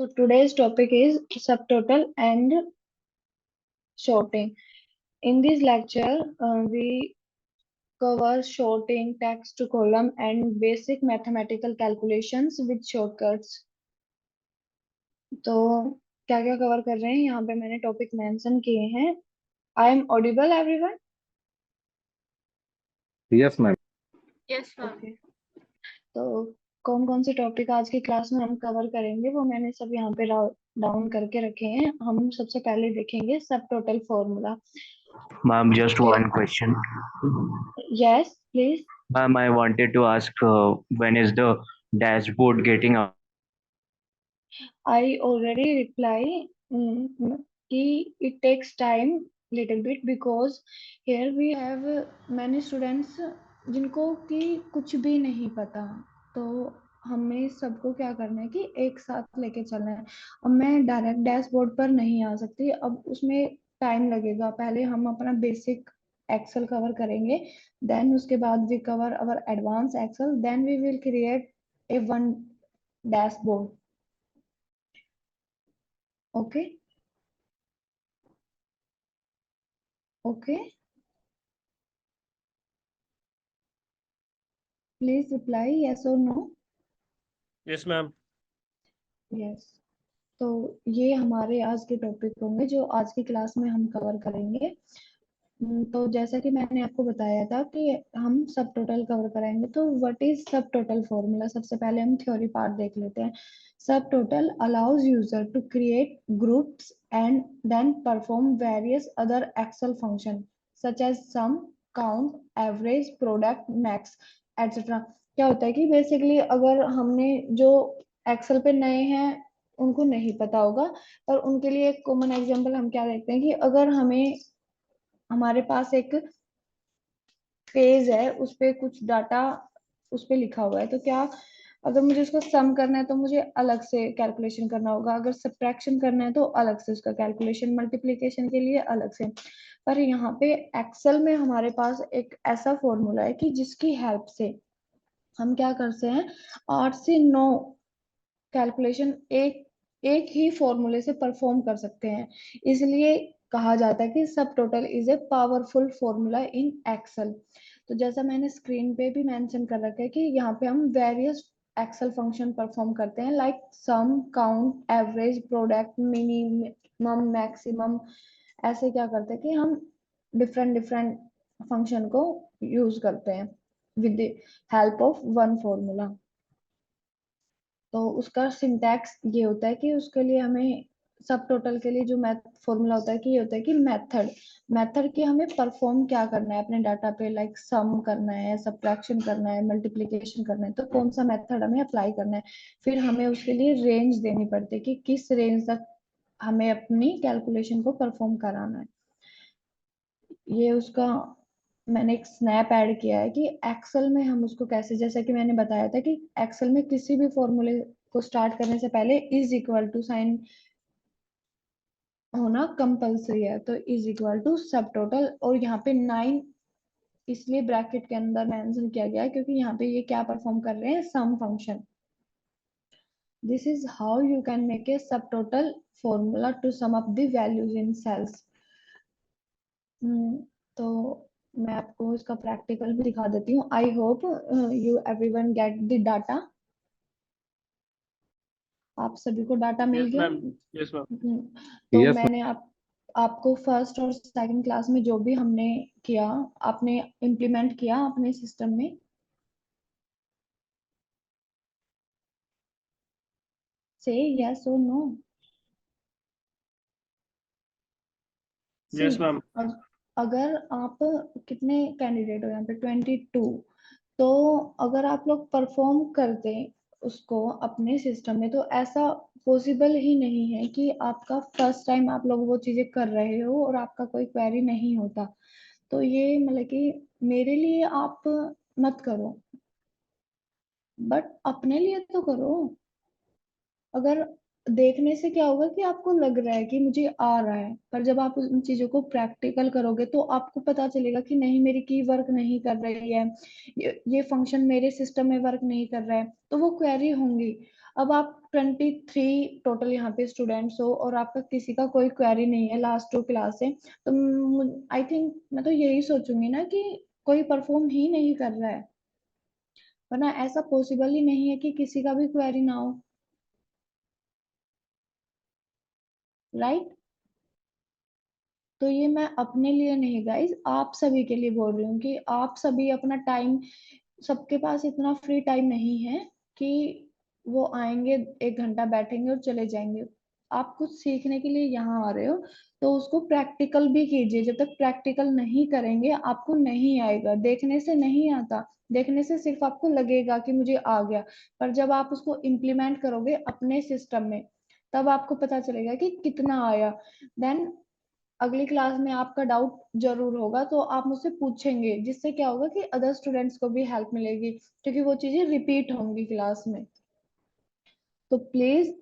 So today's topic is subtotal and sorting. In this lecture, we cover sorting, text to column, and basic mathematical calculations with shortcuts. तो क्या क्या cover कर रहे हैं यहाँ पे मैंने टॉपिक मेंशन किए हैं. I am audible everyone? Yes, ma'am. Yes, ma'am. Okay. तो कौन कौन से टॉपिक आज की क्लास में हम कवर करेंगे वो मैंने सब यहाँ पे डाउन करके रखे हैं. हम सबसे पहले देखेंगे सब total formula. Ma'am, just one question. Yes please. Ma'am, I wanted to ask when is the dashboard getting up? I already reply कि it takes time little bit because here we have many students जिनको कि कुछ भी नहीं पता. तो हमें सबको क्या करना है कि एक साथ लेके चलना है. अब मैं डायरेक्ट डैशबोर्ड पर नहीं आ सकती. अब उसमें टाइम लगेगा. पहले हम अपना बेसिक एक्सेल कवर करेंगे, देन उसके बाद we cover our advance Excel, then we will create a one dashboard. Okay. Okay. Please reply yes or no. Yes, ma'am. Yes. तो ये हमारे आज के टॉपिक होंगे जो आज की क्लास में हम कवर करेंगे. तो जैसा कि मैंने आपको बताया था कि हम सब टोटल कवर कराएंगे. तो what is subtotal formula? सबसे पहले हम थ्योरी पार्ट देख लेते हैं. Subtotal allows user to create groups and then perform various other Excel function such as sum, count, average, product, max etcetera. क्या होता है कि बेसिकली अगर हमने जो एक्सेल पे नए हैं उनको नहीं पता होगा, पर उनके लिए एक कॉमन एग्जांपल हम क्या देखते हैं कि अगर हमारे पास एक पेज है, उस पे कुछ डाटा उस पे लिखा हुआ है, तो क्या अगर मुझे उसका सम करना है तो मुझे अलग से कैलकुलेशन करना होगा, अगर सब्ट्रैक्शन करना है तो अलग से उसका कैलकुलेशन, मल्टीप्लिकेशन के लिए अलग से. पर यहाँ पे एक्सेल में हमारे पास एक ऐसा फॉर्मूला है कि जिसकी हेल्प से हम क्या करते हैं, 8 से 9 कैलकुलेशन एक ही फॉर्मूले से परफॉर्म कर सकते हैं. इसलिए कहा जाता है कि subtotal is a powerful formula in Excel. तो जैसा मैंने स्क्रीन पे भी मेंशन कर रखा है कि यहाँ पे हम वेरियस एक्सेल फंक्शन परफॉर्म करते हैं, like sum, count, average, product, minimum, maximum. ऐसे क्या करते हैं कि हम डिफरेंट डिफरेंट फंक्शन को यूज करते हैं with the help of one formula. तो उसका सिंटैक्स ये होता है कि उसके लिए हमें सब टोटल के लिए जो मैथ फॉर्मूला होता है कि ये होता है कि मेथड की हमें परफॉर्म क्या करना है अपने डाटा पे, लाइक सम करना है, सब्ट्रैक्शन करना है, मल्टीप्लिकेशन करना है, तो कौन सा मेथड हमें अप्लाई करना है. फिर हमें उसके लिए रेंज देनी पड़ती है कि किस रेंज तक हमें अपनी कैलकुलेशन को परफॉर्म कराना है. ये उसका मैंने एक स्नैप ऐड किया है कि एक्सेल में हम उसको कैसे, जैसा कि मैंने बताया था कि एक्सेल में किसी भी फॉर्मूले को स्टार्ट करने से पहले इज इक्वल टू साइन होना कंपलसरी है. तो इज इक्वल टू सब टोटल, और यहाँ पे 9 इसलिए ब्रैकेट के अंदर मेंशन किया गया है क्योंकि यहाँ पे ये क्या परफॉर्म कर रहे हैं, sum function. This is how you can make a subtotal formula to sum up the values in cells. तो मैं आपको इसका प्रैक्टिकल भी दिखा देती हूँ. I hope you everyone get the data. आप सभी को डाटा मिल Yes, गया. ma'am. Yes, ma'am. तो Yes, मैंने आपको फर्स्ट और सेकंड क्लास में जो भी हमने किया, आपने इम्प्लीमेंट किया अपने सिस्टम में. से यस और नो. Yes, ma'am. अगर आप कितने कैंडिडेट हो यहाँ पे, 22. तो अगर आप लोग परफॉर्म करते उसको अपने सिस्टम में, तो ऐसा पॉसिबल ही नहीं है कि आपका फर्स्ट टाइम आप लोग वो चीजें कर रहे हो और आपका कोई क्वेरी नहीं होता. तो ये मतलब कि मेरे लिए आप मत करो, बट अपने लिए तो करो. अगर देखने से क्या होगा कि आपको लग रहा है कि मुझे आ रहा है, पर जब आप उन चीजों को प्रैक्टिकल करोगे तो आपको पता चलेगा कि नहीं, मेरी की वर्क नहीं कर रही है, ये फंक्शन मेरे सिस्टम में वर्क नहीं कर रहा है, तो वो क्वेरी होंगी। अब आप 23 टोटल यहाँ पे स्टूडेंट्स हो और आपका किसी का कोई क्वेरी नहीं है लास्ट 2 क्लास से, तो आई थिंक मैं तो यही सोचूंगी ना कि कोई परफॉर्म ही नहीं कर रहा है, वरना ऐसा पॉसिबल ही नहीं है कि किसी का भी क्वेरी ना हो, राइट। तो ये मैं अपने लिए नहीं गाइस, आप सभी के लिए बोल रही हूँ कि आप सभी अपना टाइम, सबके पास इतना फ्री टाइम नहीं है कि वो आएंगे 1 घंटा बैठेंगे और चले जाएंगे। आप कुछ सीखने के लिए यहाँ आ रहे हो तो उसको प्रैक्टिकल भी कीजिए। जब तक प्रैक्टिकल नहीं करेंगे आपको नहीं आएगा, देखने से नहीं आता, देखने से सिर्फ आपको लगेगा कि मुझे आ गया, पर जब आप उसको इम्प्लीमेंट करोगे अपने सिस्टम में तब आपको पता चलेगा कि कितना आया। देन अगली क्लास में आपका डाउट जरूर होगा तो आप मुझसे पूछेंगे, जिससे क्या होगा कि अदर स्टूडेंट्स को भी हेल्प मिलेगी, क्योंकि वो चीजें रिपीट होंगी क्लास में। तो प्लीज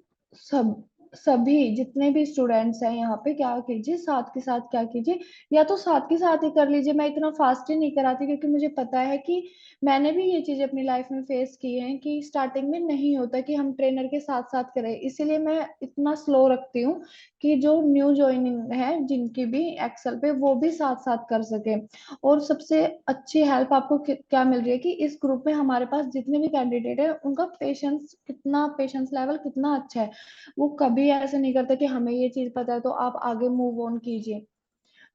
सब सभी जितने भी स्टूडेंट्स हैं यहाँ पे क्या कीजिए, साथ के साथ क्या कीजिए, या तो साथ के साथ ही कर लीजिए। मैं इतना फास्ट ही नहीं कराती क्योंकि मुझे पता है कि मैंने भी ये चीज अपनी लाइफ में फेस की है कि स्टार्टिंग में नहीं होता कि हम ट्रेनर के साथ साथ करें, इसीलिए मैं इतना स्लो रखती हूँ कि जो न्यू ज्वाइनिंग है जिनकी भी एक्सेल पे वो भी साथ साथ कर सके। और सबसे अच्छी हेल्प आपको क्या मिल रही है कि इस ग्रुप में हमारे पास जितने भी कैंडिडेट है उनका पेशेंस लेवल कितना अच्छा है। वो कभी ऐसे नहीं करते कि हमें ये चीज पता है तो आप आगे मूव ऑन कीजिए।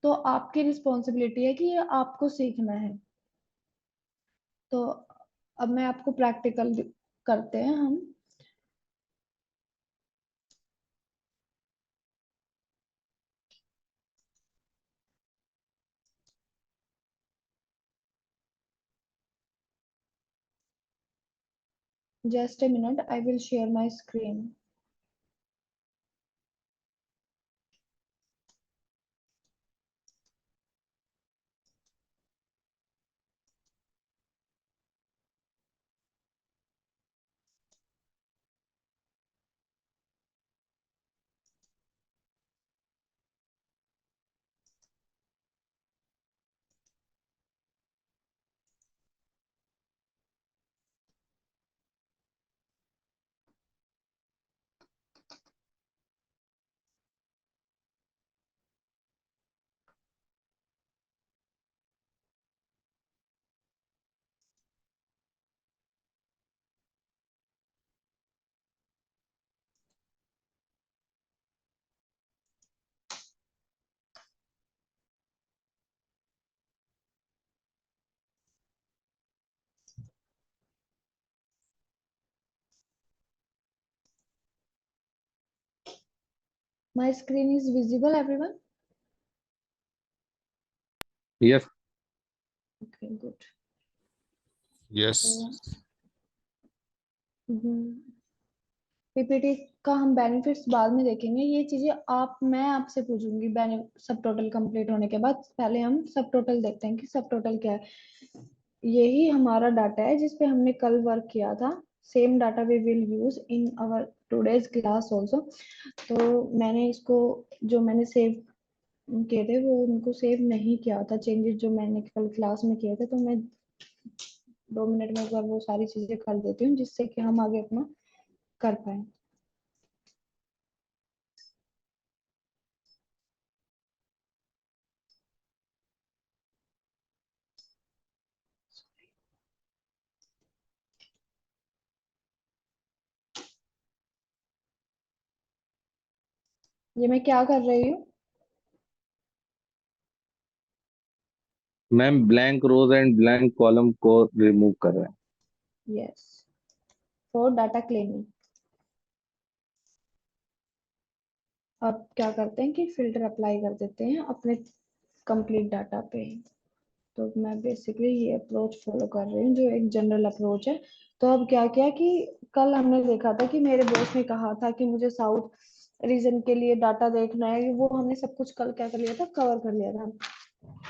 तो आपकी रिस्पॉन्सिबिलिटी है कि ये आपको सीखना है। तो अब मैं आपको प्रैक्टिकल करते हैं हम। Just a minute, I will share my screen. My screen is visible everyone? Yes. Okay good. Yes. PPT का हम बेनिफिट्स बाद में देखेंगे, ये चीजें आप मैं आपसे पूछूंगी सब टोटल कंप्लीट होने के बाद। पहले हम सब टोटल देखते हैं कि सब टोटल क्या है। यही हमारा डाटा है जिस पे हमने कल वर्क किया था। Same data we will use in our today's class also. तो मैंने इसको जो मैंने सेव किए थे वो उनको सेव नहीं किया था, चेंजेस जो मैंने कल क्लास में किए थे, तो मैं 2 मिनट में एक बार वो सारी चीजें कर देती हूँ जिससे कि हम आगे अपना कर पाए। ये मैं क्या कर रही हूँ? Ma'am blank rows and blank column को रिमूव कर रहे हैं। Yes, for data cleaning. अब क्या करते हैं कि फिल्टर अप्लाई कर देते हैं अपने कंप्लीट डाटा पे। तो मैं बेसिकली ये अप्रोच फॉलो कर रही हूँ जो एक जनरल अप्रोच है। तो अब क्या किया कि कल हमने देखा था कि मेरे बॉस ने कहा था कि मुझे साउथ रीजन के लिए डाटा देखना है, वो हमने सब कुछ कल क्या कर लिया था, कवर कर लिया था।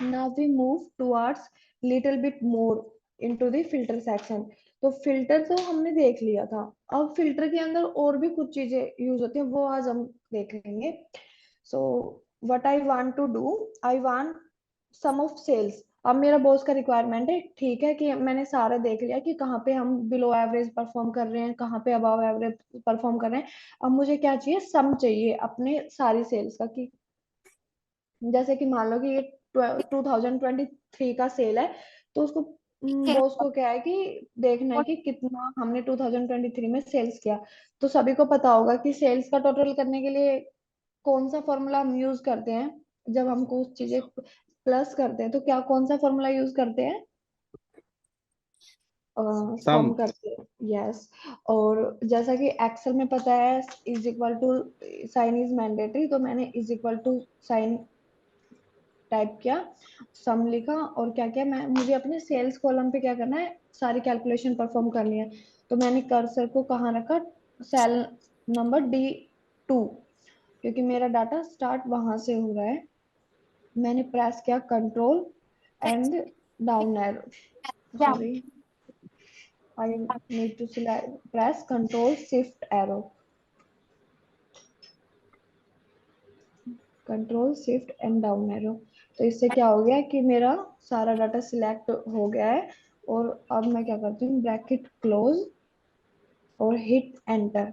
Now we move towards little bit more into the filter section. तो फिल्टर तो हमने देख लिया था, अब फिल्टर के अंदर और भी कुछ चीजें यूज होती है, वो आज हम देख लेंगे। So what I want to do, I want sum of sales. अब मेरा बॉस का रिक्वायरमेंट है, ठीक है, कि मैंने सारे देख लिया कि कहाँ पे हम बिलो एवरेज परफॉर्म कर रहे हैं, कहाँ पे अबव एवरेज परफॉर्म कर रहे हैं। अब मुझे क्या चाहिए, सम चाहिए अपने सारी सेल्स का, कि जैसे कि मान लो कि ये 2023 का सेल है, तो उसको बॉस को क्या है कि देखना है कि कितना हमने 2023 में सेल्स किया। तो सभी को पता होगा कि सेल्स का टोटल करने के लिए कौन सा फॉर्मूला हम यूज करते हैं, जब हम कुछ चीजें प्लस करते हैं तो क्या कौन सा फॉर्मूला यूज करते हैं, सम। सम करते हैं। यस। और जैसा कि एक्सेल में पता है is equal to sign is mandatory, तो मैंने is equal to sign type किया, सम लिखा, और क्या किया, मैं मुझे अपने सेल्स कॉलम पे क्या करना है, सारी कैलकुलेशन परफॉर्म करनी है। तो मैंने कर्सर को कहाँ रखा, सेल नंबर D2, क्योंकि मेरा डाटा स्टार्ट वहां से हो रहा है। मैंने प्रेस किया control and down arrow, sorry, I need to press control shift arrow, control shift and down arrow. तो इससे क्या हो गया कि मेरा सारा डाटा सिलेक्ट हो गया है। और अब मैं क्या करती हूँ, ब्रैकेट क्लोज और हिट एंटर।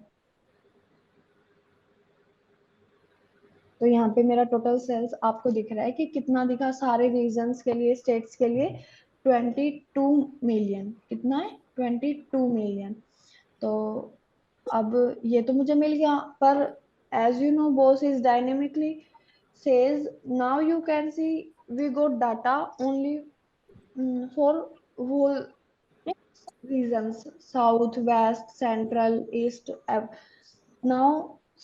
तो यहाँ पे मेरा टोटल सेल्स आपको दिख रहा है कि कितना दिखा, सारे रीजन्स के लिए, स्टेट्स के लिए 22 मिलियन। कितना है, 22 मिलियन। तो अब ये तो मुझे मिल गया, पर as you know boss is dynamically says now you can see we got data only for whole regions, south, west, central, east. Now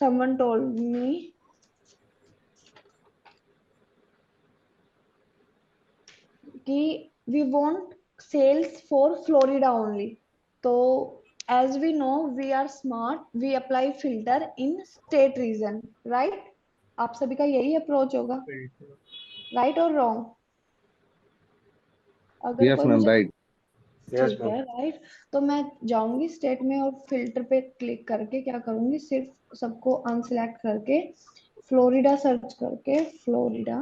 someone told me कि we want sales for Florida only. तो as we know we are smart, we apply filter in state region, right? आप सभी का यही approach होगा, right और wrong? अगर yes कोई मैम, मुझे, राइट। Yes, ठीक ma'am. है, राइट। तो मैं जाऊंगी स्टेट में और फिल्टर पे क्लिक करके क्या करूंगी, सिर्फ सबको अनसिलेक्ट करके फ्लोरिडा सर्च करके फ्लोरिडा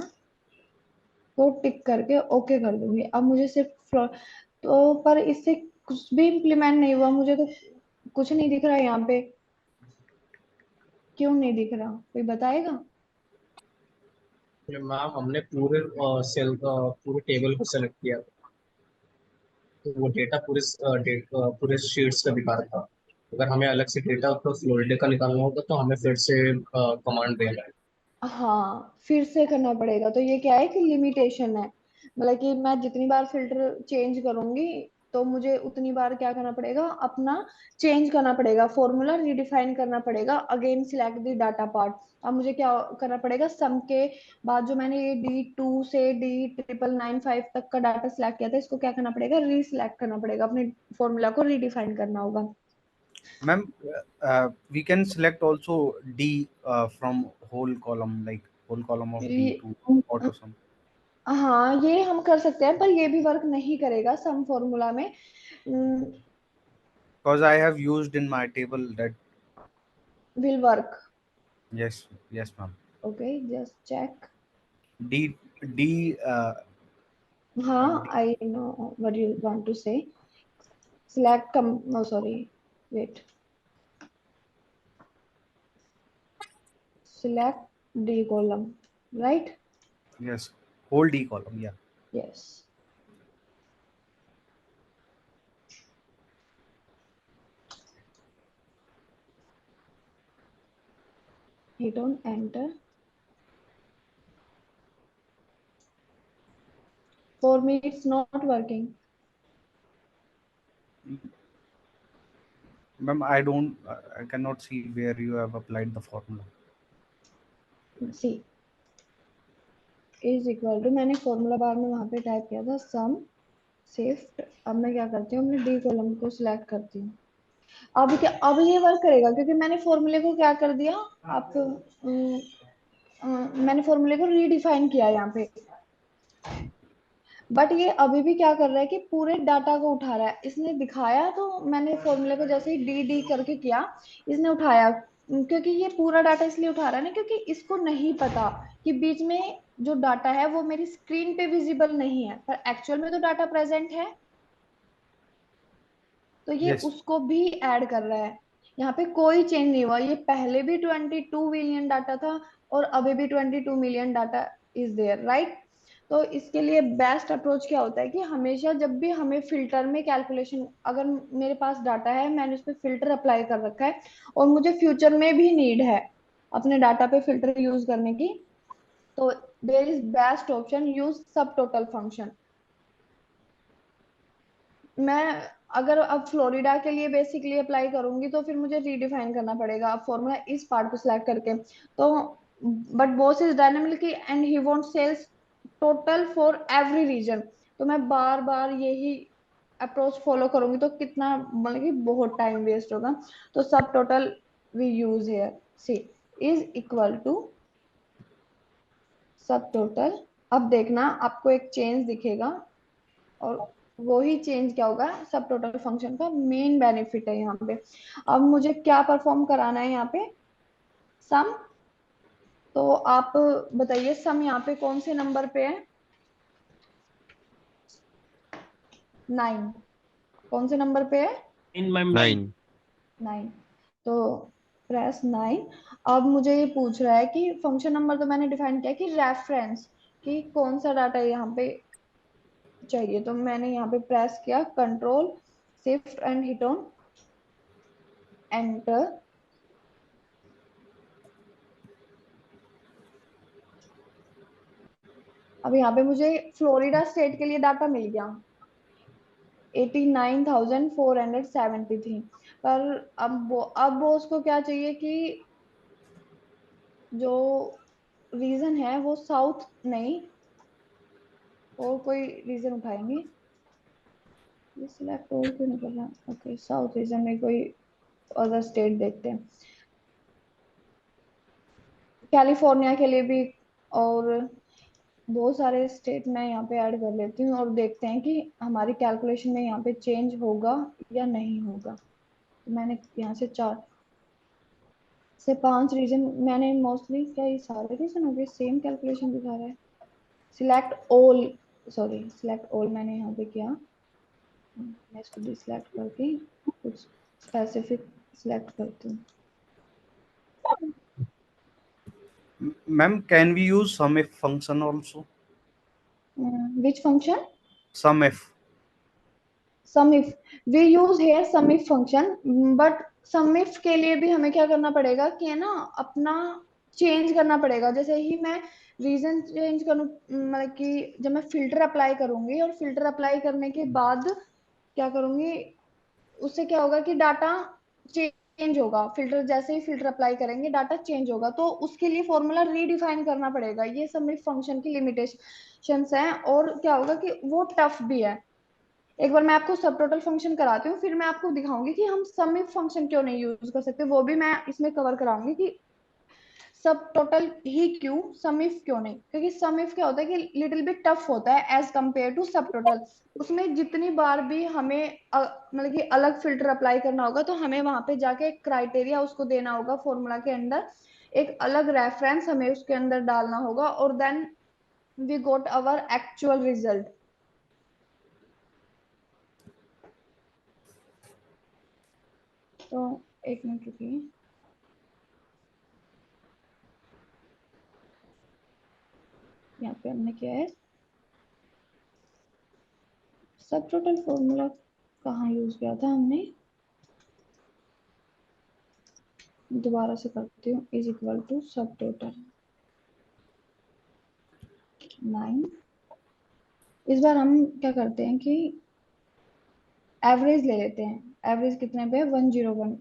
को टिक करके ओके कर दूंगी। अब मुझे सिर्फ तो पर इससे कुछ भी इम्प्लीमेंट नहीं हुआ, मुझे तो कुछ नहीं दिख रहा यहाँ पे, क्यों नहीं दिख रहा, कोई बताएगा? मैम हमने पूरे सेल पूरे टेबल को सेलेक्ट किया, तो वो डेटा पूरे शीट्स का दिखा रहा था। अगर हमें अलग से डेटा तो फ्लोरिडा का निकालना होगा तो हमें फिर से कमांड देना है। हाँ, फिर से करना पड़ेगा, तो ये क्या है कि लिमिटेशन है, मतलब कि मैं जितनी बार फिल्टर चेंज करूंगी तो मुझे उतनी बार क्या करना पड़ेगा, अपना चेंज करना पड़ेगा, फॉर्मूला रिडिफाइन करना पड़ेगा, again select the data part. अब मुझे क्या करना पड़ेगा, सम के बाद जो मैंने ये D2 से D999 तक का डाटा सिलेक्ट किया था, इसको क्या करना पड़ेगा, रीसिलेक्ट करना पड़ेगा, अपने फॉर्मूला को रिडिफाइन करना होगा। Ma'am, we can select also D from whole column, like whole column of D to auto sum. हाँ, ये हम कर सकते हैं, पर ये भी वर्क नहीं करेगा सम फॉर्मूला में। Because I have used in my table that. Will work. Yes, yes, ma'am. Okay, just check. D D. हाँ, D I know what you want to say, select come, no sorry, wait, select D column, right? yes, whole D column. Yeah. Yes. hit on enter. For me it's not working. Ma'am, I don't. I cannot see where you have applied the formula. See is equal to, मैंने formula bar में वहां पे type किया था सम shift. अब मैं क्या करती हूँ, अपने डी कॉलम को सिलेक्ट करती हूँ। अब क्या, अब ये वर्क करेगा क्योंकि मैंने फॉर्मूले को क्या कर दिया, आप मैंने फॉर्मूले को रीडिफाइन किया यहाँ पे। बट ये अभी भी क्या कर रहा है कि पूरे डाटा को उठा रहा है। इसने दिखाया तो मैंने फॉर्मूले को जैसे ही डी डी करके किया, इसने उठाया, क्योंकि ये पूरा डाटा इसलिए उठा रहा है ना, क्योंकि इसको नहीं पता कि बीच में जो डाटा है वो मेरी स्क्रीन पे विजिबल नहीं है, पर एक्चुअल में तो डाटा प्रेजेंट है, तो ये Yes. उसको भी ऐड कर रहा है। यहाँ पे कोई चेंज नहीं हुआ, ये पहले भी 22 मिलियन डाटा था और अभी भी 22 million data is there, right. तो इसके लिए बेस्ट अप्रोच क्या होता है कि हमेशा जब भी हमें फिल्टर में कैलकुलेशन, अगर मेरे पास डाटा है, मैंने उस पर फिल्टर अप्लाई कर रखा है और मुझे फ्यूचर में भी नीड है अपने डाटा पे फिल्टर यूज करने की, तो there is best option, use subtotal function. मैं अगर अब फ्लोरिडा के लिए बेसिकली अप्लाई करूंगी तो फिर मुझे रीडिफाइन करना पड़ेगा अब फॉर्मूला इस पार्ट को सिलेक्ट करके। तो but boss is dynamically and he want sales total for every region, तो मैं बार बार यही अप्रोच फॉलो करूंगी तो कितना, मतलब कि बहुत टाइम वेस्ट होगा। तो subtotal we use here, see is equal to subtotal. अब देखना आपको एक चेंज दिखेगा, और वो ही चेंज क्या होगा, सब टोटल फंक्शन का मेन बेनिफिट है यहाँ पे। अब मुझे क्या परफॉर्म कराना है यहाँ पे, सम। तो आप बताइए सम यहाँ पे कौन से नंबर पे है, 9, कौन से नंबर पे है, इन मैम 9. 9। तो प्रेस 9। अब मुझे ये पूछ रहा है कि फंक्शन नंबर तो मैंने डिफाइन किया कि रेफरेंस, कि कौन सा डाटा यहाँ पे चाहिए, तो मैंने यहाँ पे प्रेस किया control shift and hit on enter. अब यहाँ पे मुझे फ्लोरिडा स्टेट के लिए डाटा मिल गया 89,473, पर अब वो उसको क्या चाहिए कि जो रीजन है वो साउथ नहीं, और कोई रीजन उठाएंगे। ये सिलेक्ट और क्यों नहीं कर रहा, ओके साउथ रीजन में कोई अदर स्टेट देखते हैं, कैलिफोर्निया के लिए भी, और बहुत सारे स्टेट मैं यहाँ पे ऐड कर लेती हूँ और देखते हैं कि हमारी कैलकुलेशन में यहाँ पे चेंज होगा या नहीं होगा। तो मैंने यहाँ से 4 से 5 रीजन मैंने मोस्टली, क्या ये सारे रीजन हो गए, सेम कैलकुलेशन दिखा रहा है। Select all, sorry select all मैंने यहाँ पे किया, मैं इसको डिसलेक्ट करके कुछ स्पेसिफिक सिलेक्ट करती हूँ। Ma'am, can we use sum if function also? Which function, Sum if. Sum if, we use here sum if function, but sum if के लिए भी हमें क्या करना पड़ेगा कि है ना, अपना चेंज करना पड़ेगा। जैसे ही मैं रीजन चेंज करूँ, मतलब कि जब मैं फिल्टर अप्लाई करूंगी और फिल्टर अप्लाई करने के बाद क्या करूंगी, उससे क्या होगा कि डाटा चेंज होगा, फिल्टर जैसे ही फिल्टर अप्लाई करेंगे डाटा चेंज होगा, तो उसके लिए फॉर्मूला रीडिफाइन करना पड़ेगा। ये सम इफ फंक्शन की लिमिटेशंस हैं, और क्या होगा कि वो टफ भी है। एक बार मैं आपको सब टोटल फंक्शन कराती हूँ, फिर मैं आपको दिखाऊंगी कि हम सम इफ फंक्शन क्यों नहीं यूज कर सकते, वो भी मैं इसमें कवर कराऊंगी कि सब टोटल ही क्यों, सम इफ क्यों नहीं। क्योंकि सम इफ क्या होता है कि लिटिल बिट टफ होता है एज कंपेयर टू सब टोटल। उसमें जितनी बार भी हमें मतलब कि अलग फिल्टर अप्लाई करना होगा, तो हमें वहां पे जाके एक क्राइटेरिया उसको देना होगा फॉर्मूला के अंदर, एक अलग रेफरेंस हमें उसके अंदर डालना होगा, और then we got our actual result. तो एक मिनट रुकिए, यहाँ पे हमने क्या है, सब टोटल फॉर्मूला कहाँ यूज किया था हमने, दोबारा से करती हूँ, इज इक्वल टू सब टोटल 9। इस बार हम क्या करते हैं कि एवरेज ले लेते हैं। एवरेज कितने पे है, 101,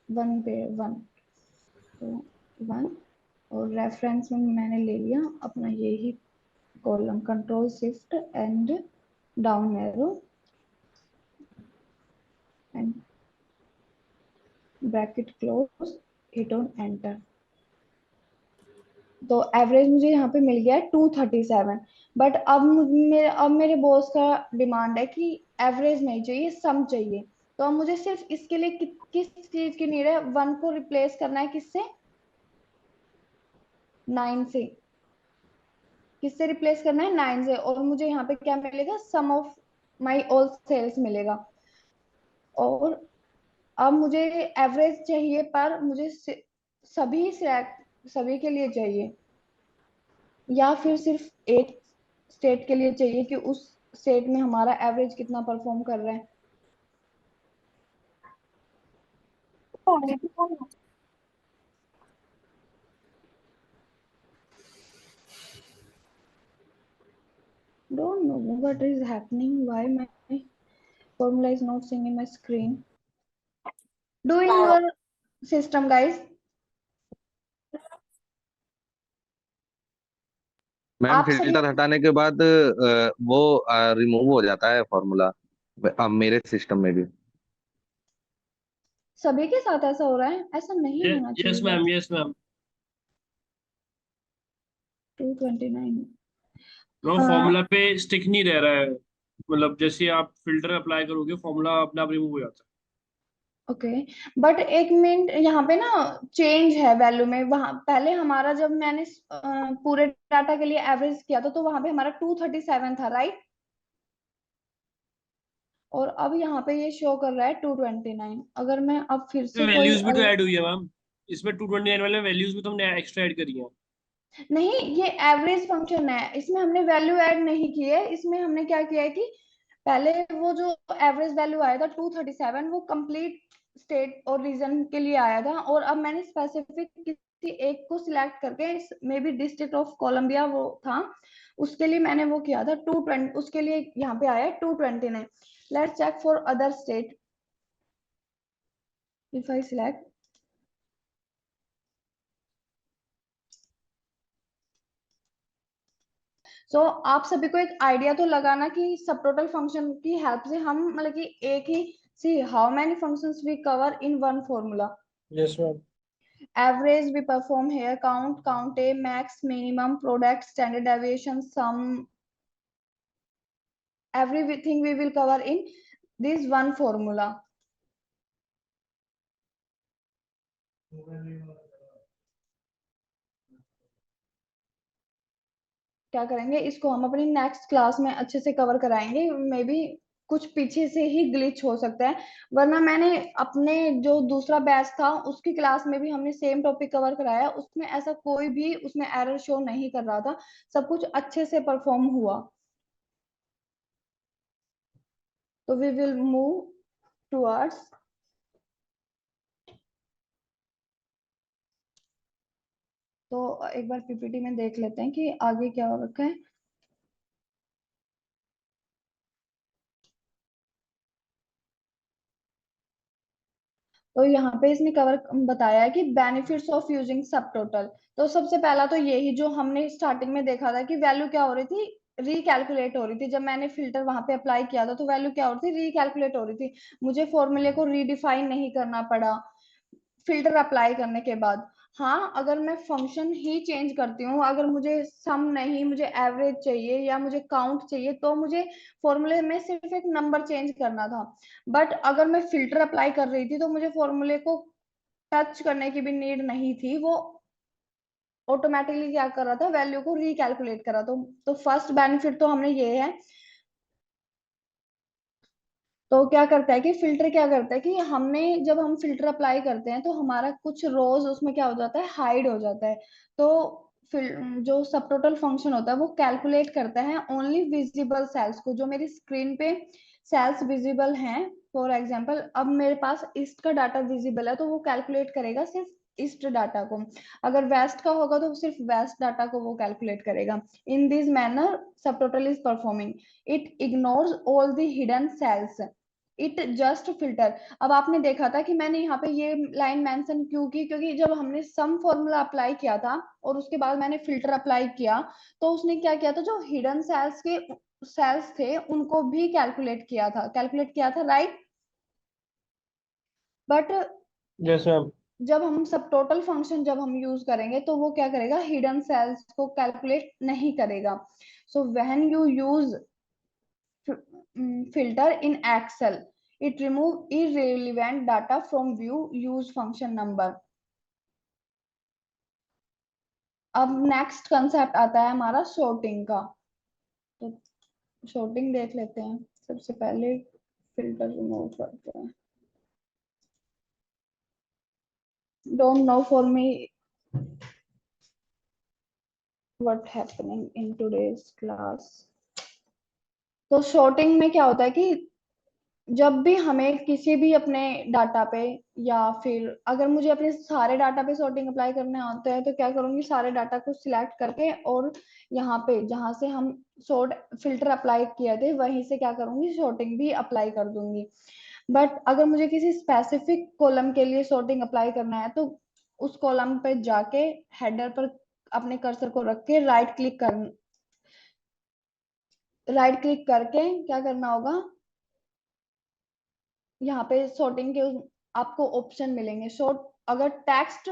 1 पे 1, तो 1, और रेफरेंस में मैंने ले लिया अपना यही column, control shift and down arrow and bracket close, hit on enter. तो एवरेज मुझे यहाँ पे मिल गया है 237। बट अब मेरे बॉस का डिमांड है कि एवरेज नहीं चाहिए, सम चाहिए। तो अब मुझे सिर्फ इसके लिए किस चीज की नीड है, 1 को रिप्लेस करना है किससे, 9 से। किससे रिप्लेस करना है, 9 से। और मुझे यहाँ पे क्या मिलेगा, सम ऑफ माई ऑल सेल्स मिलेगा। और अब मुझे एवरेज चाहिए, पर मुझे सभी सभी के लिए चाहिए, या फिर सिर्फ एक स्टेट के लिए चाहिए कि उस स्टेट में हमारा एवरेज कितना परफॉर्म कर रहा है। Don't know what is happening. Why my formula is not seeing in my screen? Do in your system, guys. Ma'am आप सभी फिल्टर हटाने के बाद वो रिमूव हो जाता है फॉर्मूला, अब मेरे सिस्टम में भी। सभी के साथ ऐसा हो रहा है, ऐसा नहीं होना यस चाहिए यार। Ma'am, yes ma'am. 229। Ma'am formula पे स्टिक नहीं रह रहा है, मतलब जैसे आप फिल्टर अप्लाई करोगे फॉर्मूला अपने आप रिमूव हो जाता ओके, बट एक मिनट, यहाँ पे ना चेंज है वैल्यू में। वहां पहले हमारा, जब मैंने पूरे डाटा के लिए एवरेज किया था, तो वहां पे हमारा 237 था, राइट। और अब यहाँ पे ये शो कर रहा है 229। अगर मैं अब फिर है। से कोई वैल्यूज भी तो ऐड हुई है मैम, इसमें 229 वाले वैल्यूज भी तो हमने एक्स्ट्रा ऐड करी है। नहीं, ये एवरेज फंक्शन है, इसमें हमने वैल्यू ऐड नहीं की है। इसमें हमने क्या किया है कि पहले वो जो एवरेज वैल्यू आया था 237, वो कंप्लीट स्टेट और रीजन के लिए आया था। और अब मैंने स्पेसिफिक किसी एक को सिलेक्ट करके, maybe district of Columbia वो था, उसके लिए मैंने वो किया था 220। उसके लिए यहाँ पे आया 229। Let's check for other state. If I select, so आप सभी को एक आइडिया तो लगाना कि सब टोटल फंक्शन की हेल्प से हम मतलब कि एक ही, see how many functions we cover in one formula. Yes ma'am. Average we perform here, count a, max, minimum, product, standard deviation, sum, everything we will cover in this one formula. क्या करेंगे, इसको हम अपनी next class में अच्छे से cover कराएंगे। May be कुछ पीछे से ही ग्लिच हो सकता है, वरना मैंने अपने जो दूसरा बैच था उसकी क्लास में भी हमने सेम टॉपिक कवर कराया, उसमें ऐसा कोई भी उसमें एरर शो नहीं कर रहा था, सब कुछ अच्छे से परफॉर्म हुआ। तो वी विल मूव टुवर्ड्स, तो एक बार पीपीटी में देख लेते हैं कि आगे क्या हो रखा है। तो यहाँ पे इसने कवर बताया है कि बेनिफिट्स ऑफ यूजिंग सब टोटल। तो सबसे पहला तो यही जो हमने स्टार्टिंग में देखा था कि वैल्यू क्या हो रही थी, रिकैलकुलेट हो रही थी। जब मैंने फिल्टर वहां पे अप्लाई किया था तो वैल्यू क्या हो रही थी, रिकैलकुलेट हो रही थी। मुझे फॉर्मूले को रीडिफाइन नहीं करना पड़ा फिल्टर अप्लाई करने के बाद। हाँ, अगर मैं फंक्शन ही चेंज करती हूँ, अगर मुझे सम नहीं, मुझे एवरेज चाहिए या मुझे काउंट चाहिए, तो मुझे फॉर्मूले में सिर्फ एक नंबर चेंज करना था। बट अगर मैं फिल्टर अप्लाई कर रही थी तो मुझे फॉर्मूले को टच करने की भी नीड नहीं थी, वो ऑटोमेटिकली क्या कर रहा था, वैल्यू को रिकैलकुलेट कर रहा था। तो फर्स्ट बेनिफिट तो हमने ये है। तो क्या करता है कि फिल्टर क्या करता है कि हमने जब हम फिल्टर अप्लाई करते हैं तो हमारा कुछ रोज उसमें क्या हो जाता है, हाइड हो जाता है। तो जो सब टोटल फंक्शन होता है वो कैलकुलेट करता है ओनली विजिबल सेल्स को, जो मेरी स्क्रीन पे सेल्स विजिबल हैं। फॉर एग्जांपल, अब मेरे पास ईस्ट का डाटा विजिबल है तो वो कैलकुलेट करेगा सिर्फ ईस्ट डाटा को। अगर वेस्ट का होगा तो सिर्फ वेस्ट डाटा को वो कैलकुलेट करेगा। In this manner subtotal is performing, it ignores all the hidden cells, it just filter. अब आपने देखा था कि मैंने यहाँ पे ये लाइन मेंशन क्यों की, क्योंकि जब हमने सम फॉर्मूला अप्लाई किया था और उसके बाद मैंने फिल्टर अप्लाई किया, तो उसने क्या किया था, जो हिडन सेल्स के सेल्स थे उनको भी कैलकुलेट किया था, राइट। But yes ma'am. जब हम सब टोटल फंक्शन जब हम यूज करेंगे तो वो क्या करेगा, हिडन सेल्स को कैलकुलेट नहीं करेगा. So when you use filter in Excel, it remove irrelevant data from view use function number. अब नेक्स्ट कंसेप्ट आता है हमारा sorting का. तो sorting देख लेते हैं. सबसे पहले फिल्टर रिमूव करते हैं. Don't know for me what happening in today's class. तो sorting में क्या होता है कि जब भी हमें किसी भी अपने डाटा पे, या फिर अगर मुझे अपने सारे डाटा पे सॉर्टिंग अप्लाई करने होते हैं तो क्या करूंगी, सारे डाटा को सिलेक्ट करके और यहाँ पे जहां से हम सॉर्ट फिल्टर अप्लाई किए थे वहीं से क्या करूंगी, सॉर्टिंग भी अप्लाई कर दूंगी. बट अगर मुझे किसी स्पेसिफिक कॉलम के लिए सॉर्टिंग अप्लाई करना है तो उस कॉलम पे जाके हेडर पर अपने कर्सर को रख के राइट क्लिक करके क्या करना होगा, यहाँ पे सॉर्टिंग के आपको ऑप्शन मिलेंगे. सॉर्ट अगर टेक्स्ट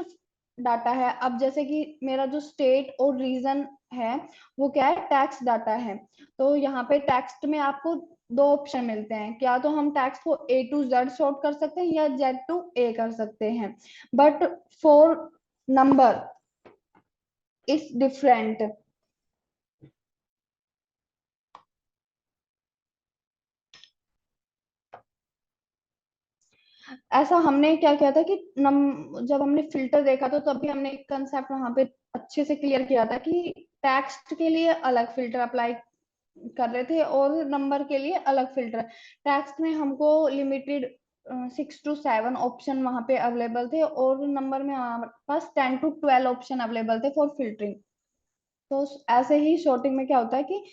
डाटा है, अब जैसे कि मेरा जो स्टेट और रीजन है वो क्या है, टेक्स्ट डाटा है. तो यहाँ पे टेक्स्ट में आपको दो ऑप्शन मिलते हैं, क्या तो हम टेक्स्ट को A to Z सॉर्ट कर सकते हैं या Z to A कर सकते हैं. But for number is different. ऐसा हमने क्या किया था कि जब हमने फिल्टर देखा तो तभी हमने एक कंसेप्ट वहां पे अच्छे से क्लियर किया था कि टेक्स्ट के लिए अलग फिल्टर अप्लाई कर रहे थे और नंबर के लिए अलग फिल्टर. टेक्स्ट में हमको लिमिटेड 6 to 7 ऑप्शन वहां पे अवेलेबल थे और नंबर में हमारे पास 10 to 12 ऑप्शन अवेलेबल थे फॉर फिल्टरिंग. तो ऐसे ही सॉर्टिंग में क्या होता है कि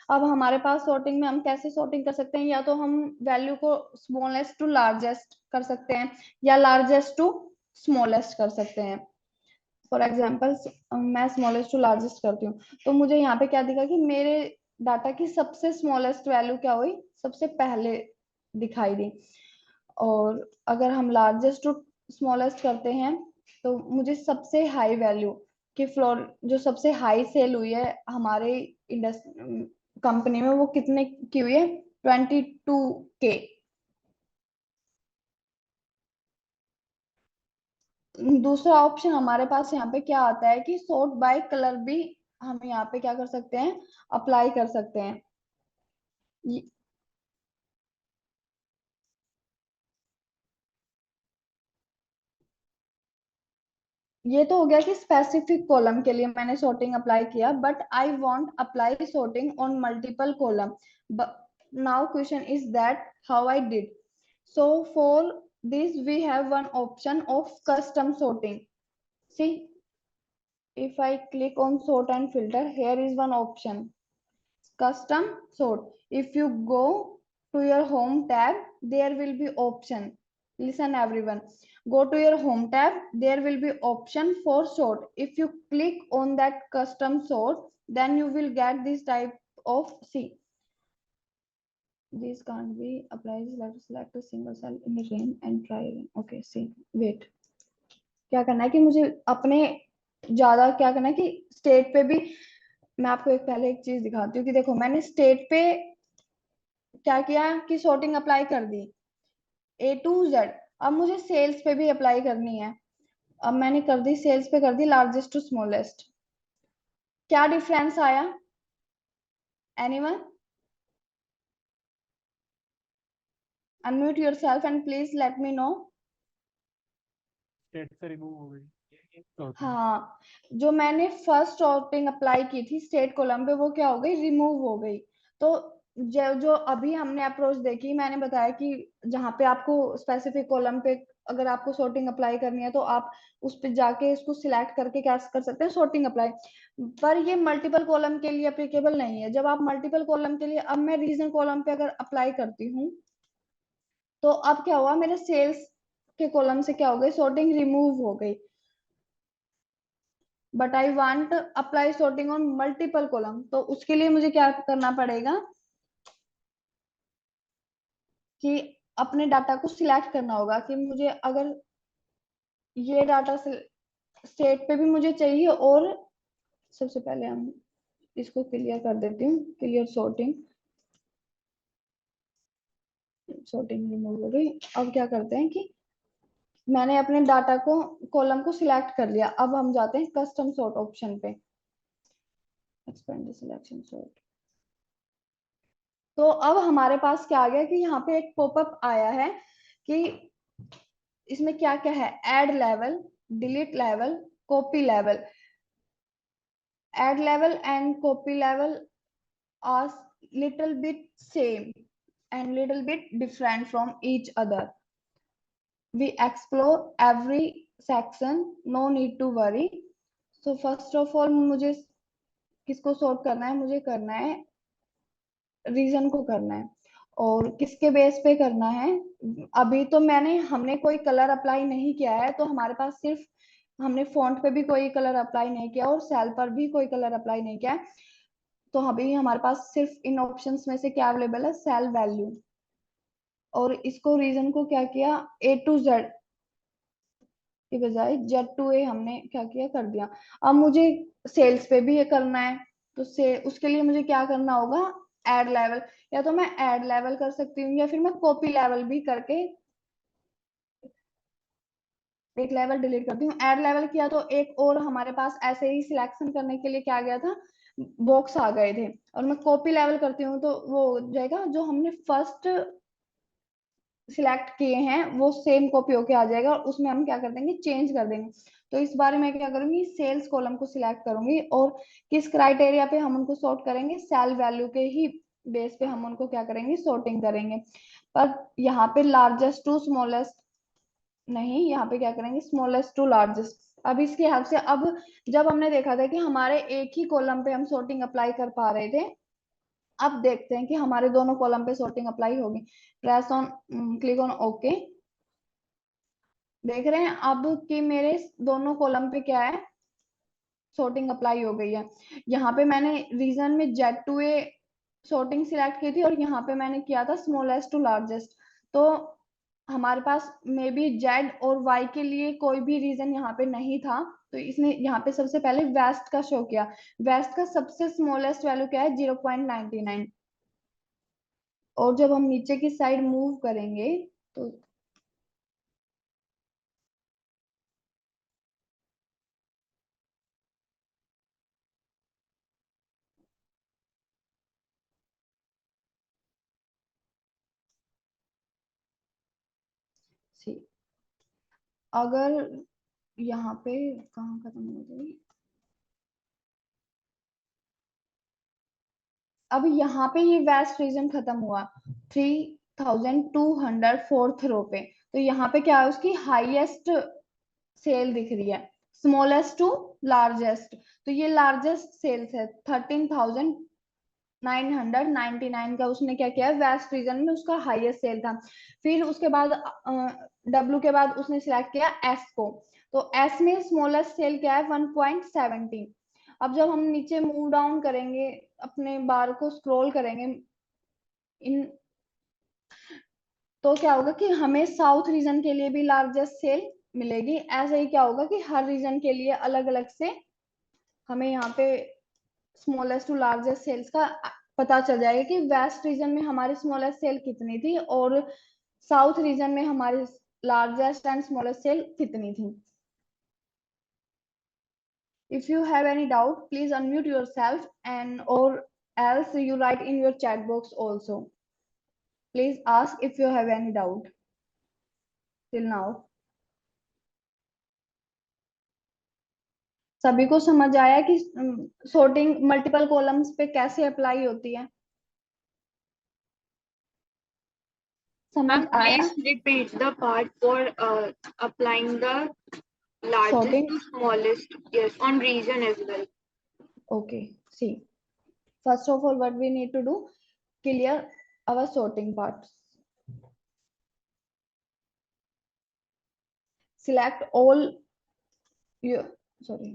अब हमारे पास सॉर्टिंग में हम कैसे सॉर्टिंग कर सकते हैं, या तो हम वैल्यू को स्मॉलेस्ट टू लार्जेस्ट कर सकते हैं या लार्जेस्ट टू स्मॉलेस्ट कर सकते हैं. फॉर एग्जाम्पल मैं स्मॉलेस्ट टू लार्जेस्ट करती हूँ तो मुझे यहाँ पे क्या दिखा कि मेरे डाटा की सबसे स्मॉलेस्ट वैल्यू क्या हुई, सबसे पहले दिखाई दी. और अगर हम लार्जेस्ट टू स्मॉलेस्ट करते हैं तो मुझे सबसे हाई वैल्यू कि फ्लोर जो सबसे हाई सेल हुई है हमारे कंपनी में वो कितने की हुई है, 22K. दूसरा ऑप्शन हमारे पास यहाँ पे क्या आता है कि सॉर्ट बाय कलर भी हम यहाँ पे क्या कर सकते हैं, अप्लाई कर सकते हैं. ये तो हो गया कि स्पेसिफिक कॉलम के लिए मैंने सॉर्टिंग अप्लाई किया. But I want apply sorting on multiple column. Now question is that how I did. So for this we have one option of custom sorting. See, if I click on sort and filter, here is one option, custom sort. If you go to your home tab, there will be option. Listen everyone, go to your home tab, there will be option for sort. If you click on that custom sort, then you will get this type of, see, this can't be applied. Let's select a single cell in the range and try again. Okay, see, wait, क्या करना है कि मुझे अपने ज्यादा क्या करना है कि स्टेट पे भी, मैं आपको एक पहले एक चीज दिखाती हूँ कि देखो मैंने स्टेट पे क्या किया कि सॉर्टिंग अप्लाई कर दी A to Z. अब मुझे सेल्स पे भी अप्लाई करनी है. अब मैंने कर दी सेल्स पे, कर दी लार्जेस्ट टू स्मॉलेस्ट. क्या डिफरेंस आया, anyone? Unmute yourself and please let me no. State से रिमूव हो गई. हाँ, जो मैंने फर्स्ट सॉर्टिंग अप्लाई की थी स्टेट कॉलम पे वो क्या हो गई, रिमूव हो गई. तो जो अभी हमने अप्रोच देखी, मैंने बताया कि जहाँ पे आपको स्पेसिफिक कॉलम पे अगर आपको सॉर्टिंग अप्लाई करनी है तो आप उस पे जाके इसको सिलेक्ट करके क्या कर सकते हैं, सॉर्टिंग अप्लाई. पर ये मल्टीपल कॉलम के लिए अप्लीकेबल नहीं है. जब आप मल्टीपल कॉलम के लिए, अब मैं रीजन कॉलम पे अगर अप्लाई करती हूँ तो अब क्या हुआ, मेरे सेल्स के कॉलम से क्या हो गई, सॉर्टिंग रिमूव हो गई. But I want apply sorting on multiple column, तो उसके लिए मुझे क्या करना पड़ेगा कि अपने डाटा को सिलेक्ट करना होगा कि मुझे अगर ये डाटा स्टेट पे भी मुझे चाहिए, और सबसे पहले हम इसको क्लियर कर देती हूँ, क्लियर सॉर्टिंग रिमूव हो गई। अब क्या करते हैं कि मैंने अपने डाटा को कॉलम को सिलेक्ट कर लिया, अब हम जाते हैं कस्टम सॉर्ट ऑप्शन पे, एक्सपेंड सिलेक्शन सॉर्ट। तो अब हमारे पास क्या आ गया कि यहाँ पे एक पॉपअप आया है कि इसमें क्या क्या है, add level, delete level, copy level. Add level and copy level are little bit same and little bit different from each other. We explore every section, no need to worry. So first of all मुझे किसको sort करना है, मुझे करना है reason को करना है, और किसके बेस पे करना है। अभी तो हमने कोई कलर अप्लाई नहीं किया है, तो हमारे पास सिर्फ हमने फॉन्ट पे भी कोई कलर अप्लाई नहीं किया और सेल पर भी कोई कलर अप्लाई नहीं किया है। तो अभी हमारे पास सिर्फ इन ऑप्शंस में से क्या अवेलेबल है, सेल वैल्यू, और इसको रीजन को क्या किया, ए टू जेड की बजाय जेड टू ए हमने क्या किया, कर दिया। अब मुझे सेल्स पे भी ये करना है, तो से उसके लिए मुझे क्या करना होगा, ऐड लेवल। या तो मैं ऐड लेवल कर सकती हूँ, या फिर मैं कॉपी लेवल भी करके एक लेवल डिलीट करती हूँ। ऐड लेवल किया तो एक और हमारे पास ऐसे ही सिलेक्शन करने के लिए क्या गया था, बॉक्स आ गए थे। और मैं कॉपी लेवल करती हूँ तो वो हो जाएगा, जो हमने फर्स्ट सिलेक्ट किए हैं वो सेम कॉपी होके आ जाएगा, और उसमें हम क्या कर देंगे, चेंज कर देंगे। तो इस बारे में क्या करूंगी, सेल्स कॉलम को सिलेक्ट करूंगी, और किस क्राइटेरिया पे हम उनको सॉर्ट करेंगे, सेल वैल्यू के ही बेस पे हम उनको क्या करेंगे, सॉर्टिंग करेंगे। पर यहाँ पे लार्जेस्ट टू स्मॉलेस्ट नहीं, यहाँ पे क्या करेंगे, स्मॉलेस्ट टू लार्जेस्ट। अब इसके हेल्प से, अब जब हमने देखा था कि हमारे एक ही कॉलम पे हम सॉर्टिंग अप्लाई कर पा रहे थे, अब देखते हैं कि हमारे दोनों कॉलम पे सॉर्टिंग अप्लाई होगी। Press on, click on okay. देख रहे हैं अब कि मेरे दोनों कॉलम पे क्या है, सॉर्टिंग अप्लाई हो गई है। यहाँ पे मैंने रीजन में Z to A sorting select की थी, और यहाँ पे मैंने किया था स्मॉलेस्ट टू लार्जेस्ट। तो हमारे पास मे बी जेड और वाई के लिए कोई भी रीजन यहाँ पे नहीं था, तो इसने यहाँ पे सबसे पहले वेस्ट का शो किया। वेस्ट का सबसे स्मॉलेस्ट वैल्यू क्या है, 0.99। और जब हम नीचे की साइड मूव करेंगे तो सी, अगर यहाँ पे कहाँ खत्म हो गई, अब यहाँ पे ये वेस्ट रीजन खत्म हुआ 3204 रो पे। तो यहाँ पे क्या है, उसकी हाईएस्ट सेल दिख रही है, स्मॉलेस्ट टू लार्जेस्ट। तो ये लार्जेस्ट सेल्स है, 13,999 का उसने क्या किया, वेस्ट रीजन में उसका हाईएस्ट सेल था। फिर उसके बाद डब्ल्यू के बाद उसने सिलेक्ट किया एस को, तो एस में स्मॉलेस्ट सेल क्या है, 1.17। अब जब हम नीचे मूव डाउन करेंगे, अपने बार को स्क्रॉल करेंगे इन, तो क्या होगा कि हमें साउथ रीजन के लिए भी लार्जेस्ट सेल मिलेगी। ऐसे ही क्या होगा कि हर रीजन के लिए अलग अलग से हमें यहाँ पे स्मॉलेस्ट टू लार्जेस्ट सेल्स का पता चल जाएगा कि वेस्ट रीजन में हमारी स्मॉलेस्ट सेल कितनी थी, और साउथ रीजन में हमारी लार्जेस्ट एंड स्मॉलेस्ट सेल कितनी थी। If you have any doubt, please unmute yourself, and or else you write in your chat box also. Please ask if you have any doubt till now. सभी को समझ आया कि sorting multiple columns पे कैसे apply होती है, समझ Ma'am, आया? please repeat the part for applying the largest Sorting, to smallest. Yes, on region as well. okay. See, first of all, what we need to do, clear our sorting parts. Select all your,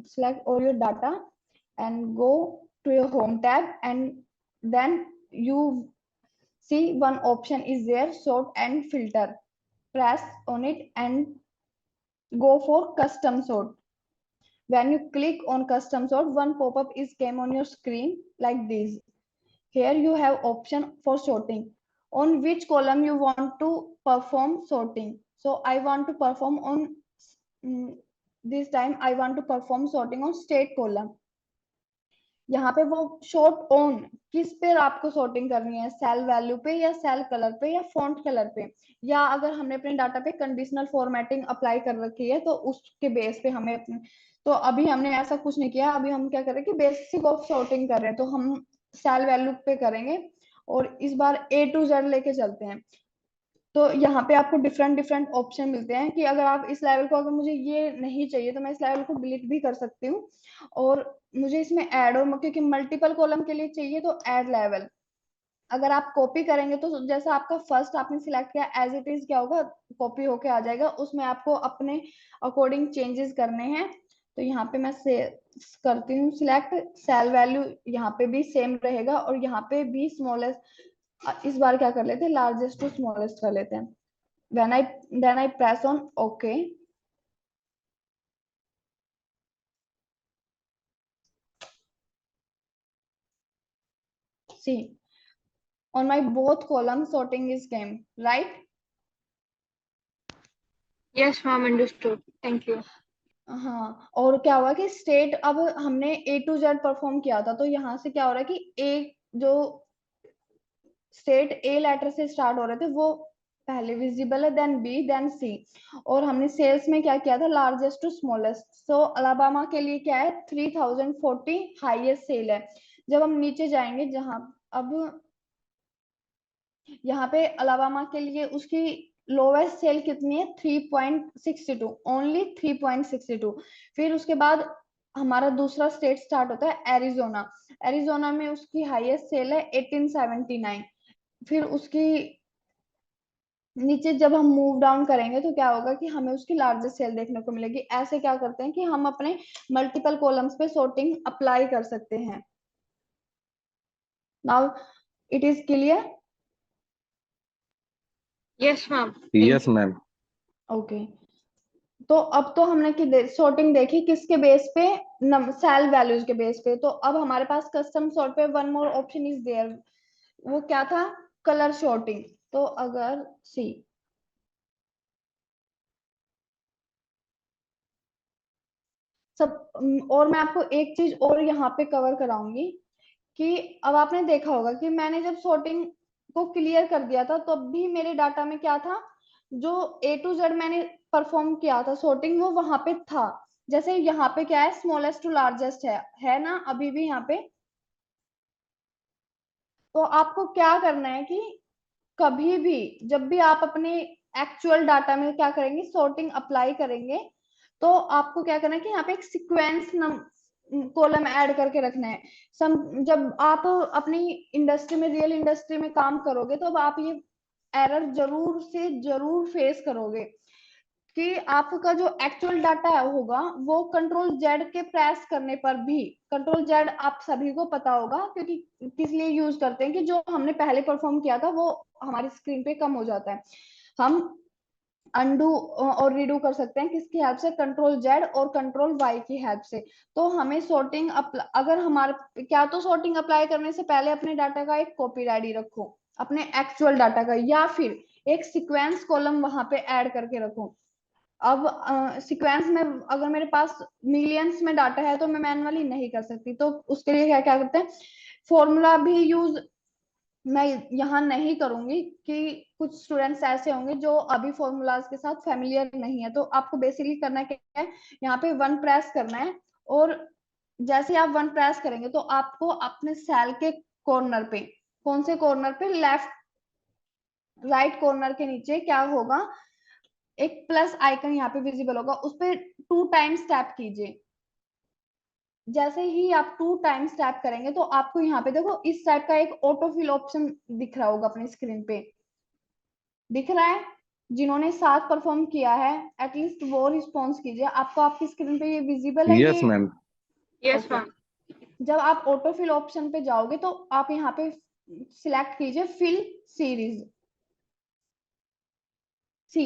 select all your data and go to your home tab, and then you see one option is there, sort and filter. Press on it and go for custom sort. When you click on custom sort, one pop-up is came on your screen like this. Here you have option for sorting. On which column you want to perform sorting. So I want to perform on this time I want to perform sorting on state column. यहाँ पे वो short on किस पे आपको sorting करनी है, cell value पे या सेल कलर पे या फॉन्ट कलर पे, या अगर हमने अपने डाटा पे कंडीशनल फॉर्मेटिंग अप्लाई कर रखी है तो उसके बेस पे हमें अपने, तो अभी हमने ऐसा कुछ नहीं किया, अभी हम क्या कर रहे हैं कि बेसिक ऑफ सॉर्टिंग कर रहे हैं, तो हम सेल वैल्यू पे करेंगे और इस बार A to Z लेके चलते हैं। तो यहाँ पे आपको डिफरेंट डिफरेंट ऑप्शन मिलते हैं कि अगर आप इस लेवल को, अगर मुझे ये नहीं चाहिए तो मैं इस लेवल को डिलीट भी कर सकती हूँ, और मुझे इसमें ऐड, और क्योंकि मल्टीपल कॉलम के लिए चाहिए तो ऐड लेवल। अगर आप कॉपी करेंगे तो जैसा आपका फर्स्ट आपने सिलेक्ट किया एज इट इज क्या होगा, कॉपी होके आ जाएगा, उसमें आपको अपने अकॉर्डिंग चेंजेस करने हैं। तो यहाँ पे मैं से करती हूँ सिलेक्ट, सेल वैल्यू यहाँ पे भी सेम रहेगा और यहाँ पे भी स्मॉलेस्ट, इस बार क्या कर लेते हैं, लार्जेस्ट टू स्मॉलेस्ट कर लेते हैं। then I press on OK. See, on my both columns sorting is came, right? Yes, ma'am, understood. Thank you. हाँ, और क्या हुआ कि स्टेट, अब हमने A to Z परफॉर्म किया था, तो यहाँ से क्या हो रहा है कि A जो स्टेट A लेटर से स्टार्ट हो रहे थे वो पहले विजिबल है, देन B, देन C, और हमने सेल्स में क्या किया था, largest to smallest. So Alabama के लिए क्या है, 3040 हाईएस्ट सेल है। जब हम नीचे जाएंगे, जहां अब यहाँ पे अलाबामा के लिए उसकी लोवेस्ट सेल कितनी है, 3.62, ओनली 3.62। फिर उसके बाद हमारा दूसरा स्टेट स्टार्ट होता है एरिजोना। एरिजोना में उसकी हाईएस्ट सेल है 1879। फिर उसकी नीचे जब हम मूव डाउन करेंगे तो क्या होगा कि हमें उसकी लार्जेस्ट सेल देखने को मिलेगी। ऐसे क्या करते हैं कि हम अपने मल्टीपल कॉलम्स पे सॉर्टिंग अप्लाई कर सकते हैं। Now it is clear? Yes, ma'am. Yes ma'am. Okay, तो अब तो हमने की सॉर्टिंग देखी किसके बेस पे, सेल वैल्यूज के बेस पे। तो अब हमारे पास कस्टम सॉर्ट पे one more option is there, वो क्या था, कलर सॉर्टिंग। तो अगर सी सब, और मैं आपको एक चीज और यहाँ पे कवर कराऊंगी कि अब आपने देखा होगा कि मैंने जब सॉर्टिंग को क्लियर कर दिया था तब भी मेरे डाटा में क्या था, जो A to Z मैंने परफॉर्म किया था सॉर्टिंग वो वहां पे था। जैसे यहाँ पे क्या है, स्मॉलेस्ट टू लार्जेस्ट है ना अभी भी यहाँ पे। तो आपको क्या करना है कि कभी भी जब भी आप अपने एक्चुअल डाटा में क्या करेंगे, सॉर्टिंग अप्लाई करेंगे, तो आपको क्या करना है कि यहाँ पे एक सीक्वेंस कॉलम ऐड करके रखना है। जब आप अपनी इंडस्ट्री में, रियल इंडस्ट्री में काम करोगे तो अब आप ये एरर जरूर से जरूर फेस करोगे कि आपका जो एक्चुअल डाटा होगा वो कंट्रोल जेड के प्रेस करने पर भी, कंट्रोल जेड आप सभी को पता होगा क्योंकि किस लिए यूज करते हैं कि जो हमने पहले परफॉर्म किया था वो हमारी स्क्रीन पे कम हो जाता है। हम अनडू और रीडू कर सकते हैं किसकी हेल्प से, कंट्रोल जेड और कंट्रोल वाई की हेल्प से। तो हमें सॉर्टिंग अगर हमारे क्या, तो सॉर्टिंग अप्लाई करने से पहले अपने डाटा का एक कॉपी रेडी रखो, अपने एक्चुअल डाटा का, या फिर एक सीक्वेंस कॉलम वहां पे ऐड करके रखो। अब सीक्वेंस में अगर मेरे पास मिलियंस में डाटा है तो मैं मैनुअली नहीं कर सकती, तो उसके लिए क्या क्या करते हैं, फॉर्मूला भी यूज मैं यहाँ नहीं करूंगी कि कुछ स्टूडेंट्स ऐसे होंगे जो अभी फॉर्मूलाज के साथ फैमिलियर नहीं है। तो आपको बेसिकली करना क्या है, यहाँ पे वन प्रेस करना है, और जैसे आप वन प्रेस करेंगे तो आपको अपने सेल के कॉर्नर पे, कौन से कॉर्नर पे, लेफ्ट राइट कॉर्नर के नीचे क्या होगा, एक प्लस आइकन यहाँ पे विजिबल होगा, उस पर 2 टाइम्स टैप कीजिए। जैसे ही आप 2 टाइम्स टैप करेंगे तो आपको यहाँ पे देखो इस टाइप का एक ऑटोफिल ऑप्शन दिख रहा होगा अपनी स्क्रीन पे, दिख रहा है? जिन्होंने 7 परफॉर्म किया है एटलीस्ट वो रिस्पॉन्स कीजिए, आपको आपकी स्क्रीन पे ये विजिबल है यस ये? मैम। Yes, Okay. ma'am. जब आप ऑटोफिल ऑप्शन पे जाओगे तो आप यहाँ पे सिलेक्ट कीजिए fill series see.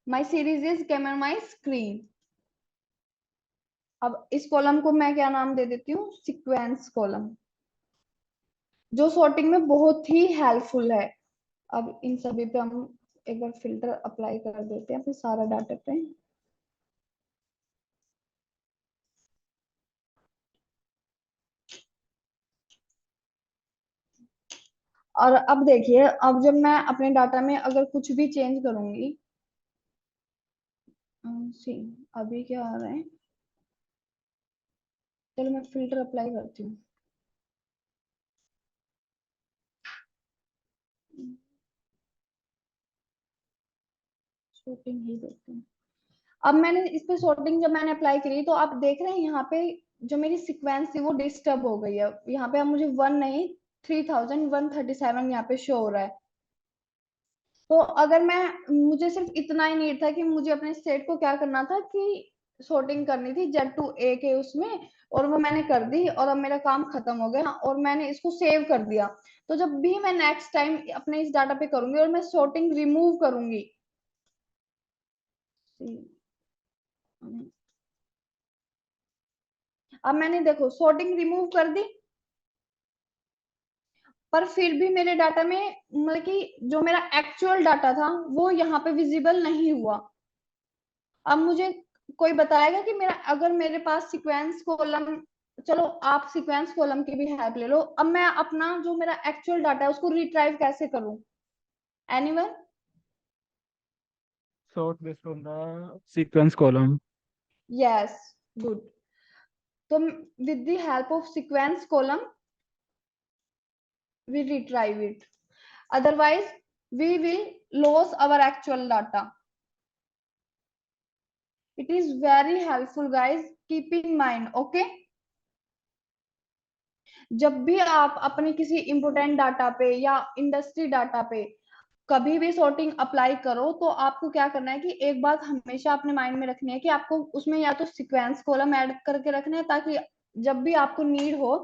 My series is came on my screen. अब इस कॉलम को मैं क्या नाम दे देती हूँ, सीक्वेंस कॉलम, जो सॉर्टिंग में बहुत ही हेल्पफुल है। अब इन सभी पे हम एक बार फिल्टर अप्लाई कर देते हैं अपने सारा डाटा पे। और अब देखिए, अब जब मैं अपने डाटा में अगर कुछ भी चेंज करूंगी, सी अभी क्या आ रहा है, चलो मैं फिल्टर अप्लाई करती हूँ। सॉर्टिंग ही देखते हैं। अब मैंने इस पे सॉर्टिंग जब मैंने अप्लाई करी तो आप देख रहे हैं यहाँ पे जो मेरी सीक्वेंस थी वो डिस्टर्ब हो गई है। यहाँ पे अब मुझे 1 नहीं 3137 यहाँ पे शो हो रहा है। तो अगर मैं, मुझे सिर्फ इतना ही नीड था कि मुझे अपने स्टेट को क्या करना था कि सॉर्टिंग करनी थी Z to A के उसमें, और वो मैंने कर दी और अब मेरा काम खत्म हो गया और मैंने इसको सेव कर दिया। तो जब भी मैं नेक्स्ट टाइम अपने इस डाटा पे करूंगी और मैं सॉर्टिंग रिमूव करूंगी, अब मैंने देखो सॉर्टिंग रिमूव कर दी, पर फिर भी मेरे डाटा में मतलब कि जो मेरा एक्चुअल डाटा था वो यहाँ पे विजिबल नहीं हुआ। अब मुझे कोई बताएगा कि मेरा, अगर मेरे पास सीक्वेंस कॉलम, चलो आप सीक्वेंस कॉलम की भी हेल्प ले लो, अब मैं अपना जो मेरा एक्चुअल डाटा है उसको रिट्राइव कैसे करूं? Anyone? Sort based on the sequence column. Yes, good. तो with the help of sequence column we retrieve it, otherwise we will lose our actual data. It is very helpful guys, keep in mind, okay? जब भी आप अपने किसी important data पे या industry data पे कभी भी सॉर्टिंग अप्लाई करो तो आपको क्या करना है कि एक बात हमेशा अपने माइंड में रखनी है कि आपको उसमें या तो सीक्वेंस कॉलम ऐड करके रखना है ताकि जब भी आपको नीड हो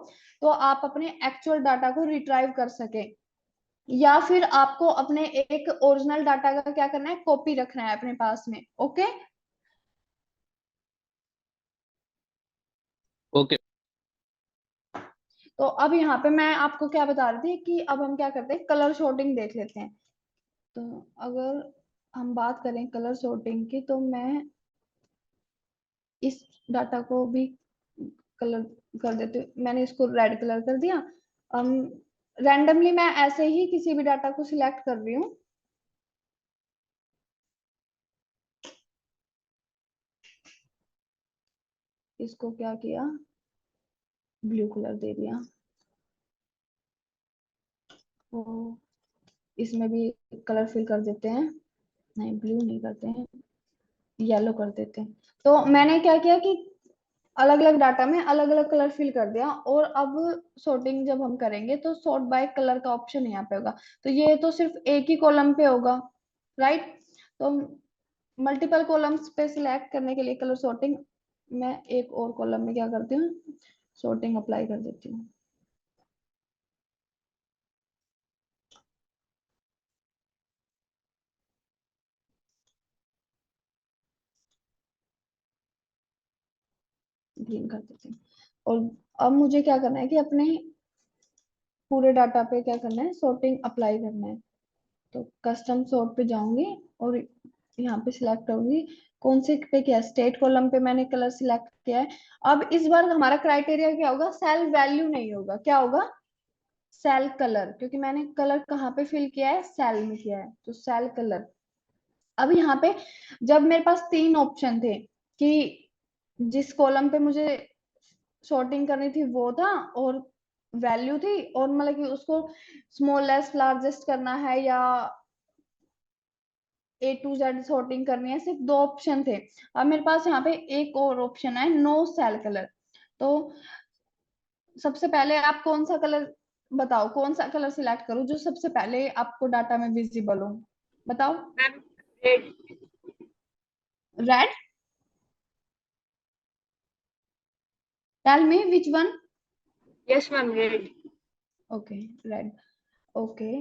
तो आप अपने एक्चुअल डाटा को रिट्राइव कर सके, या फिर आपको अपने एक ओरिजिनल डाटा का क्या करना है, कॉपी रखना है अपने पास में, ओके? ओके। तो अब यहाँ पे मैं आपको क्या बता रही थी कि अब हम क्या करते हैं, कलर सॉर्टिंग देख लेते हैं। तो अगर हम बात करें कलर सॉर्टिंग की तो मैं इस डाटा को भी कलर कर देती हूँ। मैंने इसको रेड कलर कर दिया। रैंडमली मैं ऐसे ही किसी भी डाटा को सिलेक्ट कर रही हूँ। इसको क्या किया, ब्लू कलर दे दिया। तो इसमें भी कलर फिल कर देते हैं, नहीं ब्लू नहीं करते हैं, येलो कर देते हैं। तो मैंने क्या किया कि अलग अलग डाटा में अलग अलग कलर फिल कर दिया। और अब सॉर्टिंग जब हम करेंगे तो सॉर्ट बाय कलर का ऑप्शन यहाँ पे होगा। तो ये तो सिर्फ एक ही कॉलम पे होगा, राइट? तो मल्टीपल कॉलम्स पे सिलेक्ट करने के लिए कलर सॉर्टिंग, मैं एक और कॉलम में क्या करती हूँ, सॉर्टिंग अप्लाई कर देती हूँ। ग्रीन कर देती हूँ। और अब मुझे क्या करना है कि अपने पूरे डाटा पे क्या करना है, सॉर्टिंग अप्लाई करना है। तो कस्टम सॉर्ट पे जाऊंगी और यहाँ पे सिलेक्ट करूंगी कौन से पे क्या, स्टेट कॉलम पे मैंने कलर सिलेक्ट किया है। अब इस बार हमारा क्राइटेरिया क्या होगा, सेल वैल्यू नहीं होगा, क्या होगा, सेल कलर, क्योंकि मैंने कलर कहाँ पे फिल किया है, सेल में किया है, तो सेल कलर। अब यहाँ पे जब मेरे पास 3 ऑप्शन थे कि जिस कॉलम पे मुझे सॉर्टिंग करनी थी वो था, और वैल्यू थी, और मतलब कि उसको स्मॉलेस्ट लार्जेस्ट करना है या A to Z सॉर्टिंग करनी है, सिर्फ 2 ऑप्शन थे। अब मेरे पास यहाँ पे एक और ऑप्शन है, नो सेल कलर। तो सबसे पहले आप कौन सा कलर, बताओ कौन सा कलर सिलेक्ट करूं जो सबसे पहले आपको डाटा में विजिबल हो, बताओ। Ma'am red. Red? Tell me which one. Yes ma'am red. Okay, red, okay.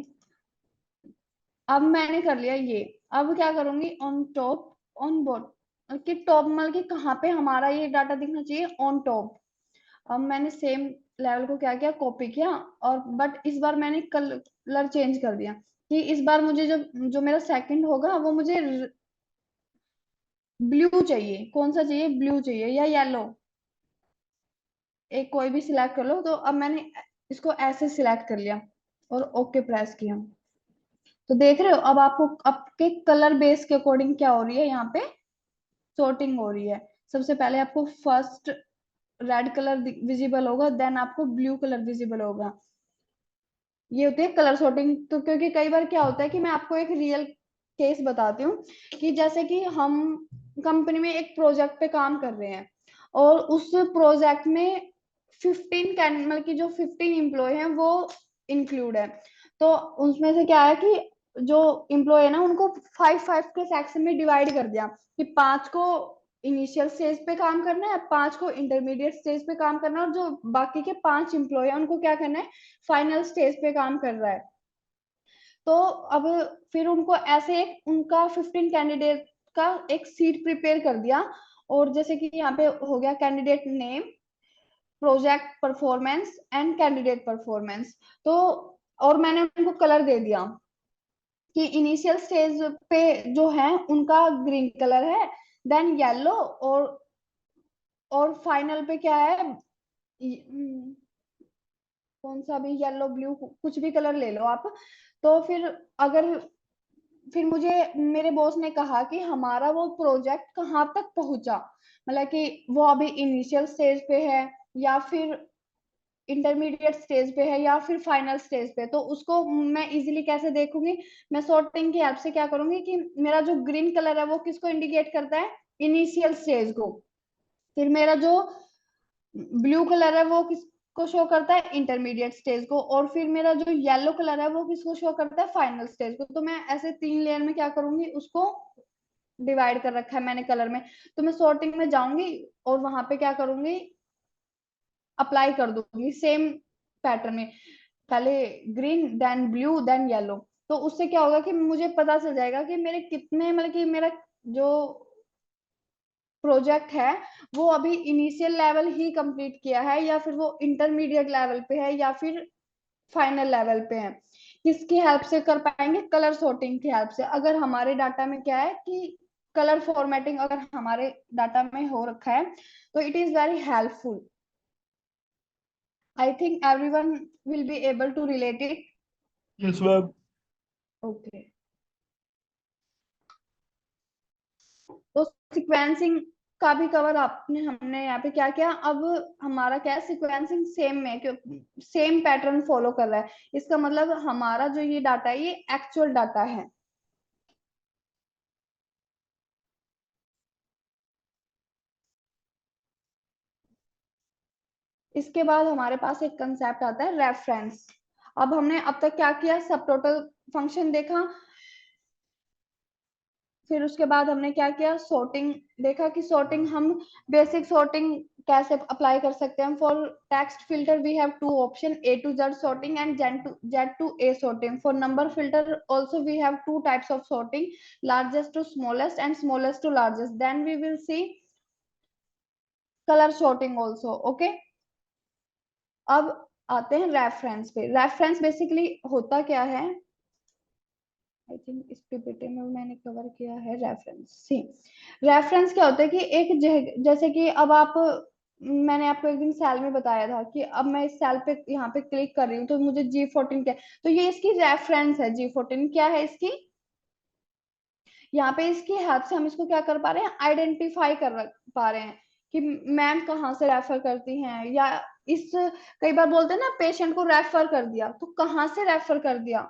अब मैंने कर लिया ये। अब क्या करूंगी, ऑन टॉप ऑन बोर्ड कि टॉप मतलब कि कहाँ पे हमारा ये डाटा दिखना चाहिए, ऑन टॉप। अब मैंने सेम लेवल को क्या किया, कॉपी किया, और बट इस बार मैंने कलर चेंज कर दिया कि इस बार मुझे जो जो मेरा सेकंड होगा वो मुझे ब्लू चाहिए। कौन सा चाहिए, ब्लू चाहिए या येलो, एक कोई भी सिलेक्ट कर लो। तो अब मैंने इसको ऐसे सिलेक्ट कर लिया और ओके प्रेस किया। तो देख रहे हो अब आपको आपके कलर बेस के अकॉर्डिंग क्या हो रही है, यहाँ पे सॉर्टिंग हो रही है। सबसे पहले आपको फर्स्ट रेड कलर विजिबल होगा, देन आपको ब्लू कलर विजिबल होगा। ये होती है कलर सॉर्टिंग। तो क्योंकि कई बार क्या होता है कि मैं आपको एक रियल केस बताती हूँ कि जैसे कि हम कंपनी में एक प्रोजेक्ट पे काम कर रहे हैं और उस प्रोजेक्ट में 15 मतलब कि जो 15 एम्प्लॉय हैं वो इंक्लूड है। तो उसमें से क्या है कि जो एम्प्लॉय है ना उनको 5-5 के सेक्शन में डिवाइड कर दिया कि 5 को इनिशियल स्टेज पे काम करना है, 5 को इंटरमीडिएट स्टेज पे काम करना है, और जो बाकी के 5 एम्प्लॉय है उनको क्या करना है, फाइनल स्टेज पे काम कर रहा है। तो अब फिर उनको ऐसे एक उनका 15 कैंडिडेट का एक सीट प्रिपेयर कर दिया। और जैसे कि यहाँ पे हो गया candidate name, project performance and candidate performance. तो और मैंने उनको कलर दे दिया कि इनिशियल स्टेज पे जो है उनका ग्रीन कलर है, देन येलो, और फाइनल पे क्या है, कौन सा भी येलो ब्लू कुछ भी कलर ले लो आप। तो फिर अगर फिर मुझे मेरे बॉस ने कहा कि हमारा वो प्रोजेक्ट कहाँ तक पहुंचा, मतलब कि वो अभी इनिशियल स्टेज पे है या फिर इंटरमीडिएट स्टेज पे है या फिर फाइनल स्टेज पे। तो उसको मैं इजीली कैसे देखूंगी, मैं सॉर्टिंग की हेल्प से क्या करूंगी कि मेरा जो ग्रीन कलर है वो किसको इंडिकेट करता है, इनिशियल स्टेज को। फिर मेरा जो ब्लू कलर है वो किसको शो करता है, इंटरमीडिएट स्टेज को। और फिर मेरा जो येलो कलर है वो किसको शो करता है, फाइनल स्टेज को। तो मैं ऐसे 3 लेयर में क्या करूंगी, उसको डिवाइड कर रखा है मैंने कलर में। तो मैं सॉर्टिंग में जाऊंगी और वहां पे क्या करूंगी, अप्लाई कर दूंगी सेम पैटर्न में, पहले green then blue then yellow. तो उससे क्या होगा कि मुझे पता चल जाएगा कि मेरे कितने मतलब कि मेरा जो प्रोजेक्ट है वो अभी इनिशियल लेवल ही कंप्लीट किया है या फिर वो इंटरमीडिएट लेवल पे है या फिर फाइनल लेवल पे है। किसकी हेल्प से कर पाएंगे, कलर सॉर्टिंग की हेल्प से। अगर हमारे डाटा में क्या है कि कलर फॉर्मेटिंग अगर हमारे डाटा में हो रखा है तो it is very helpful. I think everyone will be able to relate it. Yes ma'am. Okay, तो सीक्वेंसिंग का भी कवर आपने हमने यहाँ पे क्या किया। अब हमारा क्या है, सीक्वेंसिंग सेम में सेम पैटर्न फॉलो कर रहा है। इसका मतलब हमारा जो ये डाटा है ये एक्चुअल डाटा है। इसके बाद हमारे पास एक कंसेप्ट आता है रेफरेंस। अब हमने अब तक क्या किया, सब टोटल फंक्शन देखा, फिर उसके बाद हमने क्या किया, सॉर्टिंग देखा कि सॉर्टिंग हम बेसिक सॉर्टिंग कैसे अप्लाई कर सकते हैं। For text filter we have 2 option, A to Z sorting and Z to A sorting. For number filter also we have 2 types of sorting, largest to smallest and smallest to largest. Then we will see color sorting also. Okay, अब आते हैं reference पे। Reference basically होता क्या है, I think इस PPT में मैंने कवर किया है रेफरेंस। सी रेफरेंस क्या होता है कि एक जैसे कि अब आप, मैंने आपको एक दिन सेल में बताया था कि अब मैं इस सेल पे यहाँ पे क्लिक कर रही हूँ तो मुझे G14 क्या, तो ये इसकी रेफरेंस है। G14 क्या है इसकी, यहाँ पे इसकी हेल्प से हम इसको क्या कर पा रहे हैं, आइडेंटिफाई कर पा रहे हैं कि मैम कहाँ से रेफर करती हैं, या इस कई बार बोलते हैं ना पेशेंट को रेफर कर दिया, तो कहाँ से रेफर कर दिया,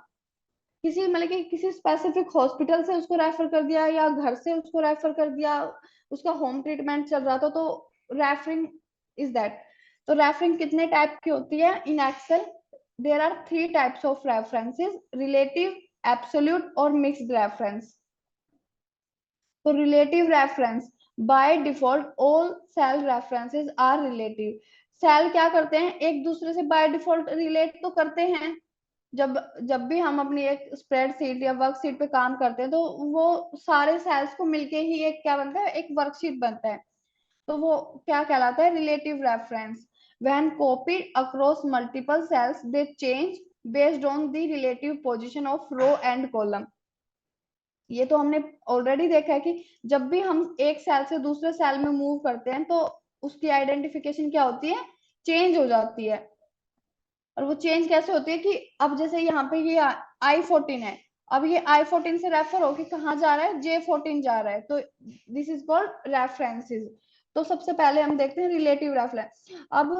किसी मतलब कि किसी स्पेसिफिक हॉस्पिटल से उसको रेफर कर दिया या घर से उसको रेफर कर दिया, उसका होम ट्रीटमेंट चल रहा था। तो रेफरिंग इज दैट। तो रेफरिंग कितने टाइप की होती है in Excel, there are 3 types of references, relative, absolute और मिक्स्ड रेफरेंस। तो relative reference, by default all cell references are relative. Cell क्या करते हैं, एक दूसरे से बाय डिफॉल्ट रिलेट तो करते हैं, जब जब भी हम अपनी एक स्प्रेडशीट या वर्कशीट पे काम करते हैं तो वो सारे सेल्स को मिलके ही एक क्या बनता है, एक वर्कशीट बनता है। तो वो क्या कहलाता है, relative reference. When copied across multiple cells they change based on the relative position of row and column. ये तो हमने ऑलरेडी देखा है कि जब भी हम एक सेल से दूसरे सेल में मूव करते हैं तो उसकी आइडेंटिफिकेशन क्या होती है, चेंज हो जाती है। और वो चेंज कैसे होती है कि अब जैसे यहाँ पे ये I14 है, अब ये I14 से रेफर होके कहाँ जा रहा है, J14 जा रहा है, तो दिस इज कॉल्ड रेफरेंसेस। तो सबसे पहले हम देखते हैं रिलेटिव रेफरेंस। अब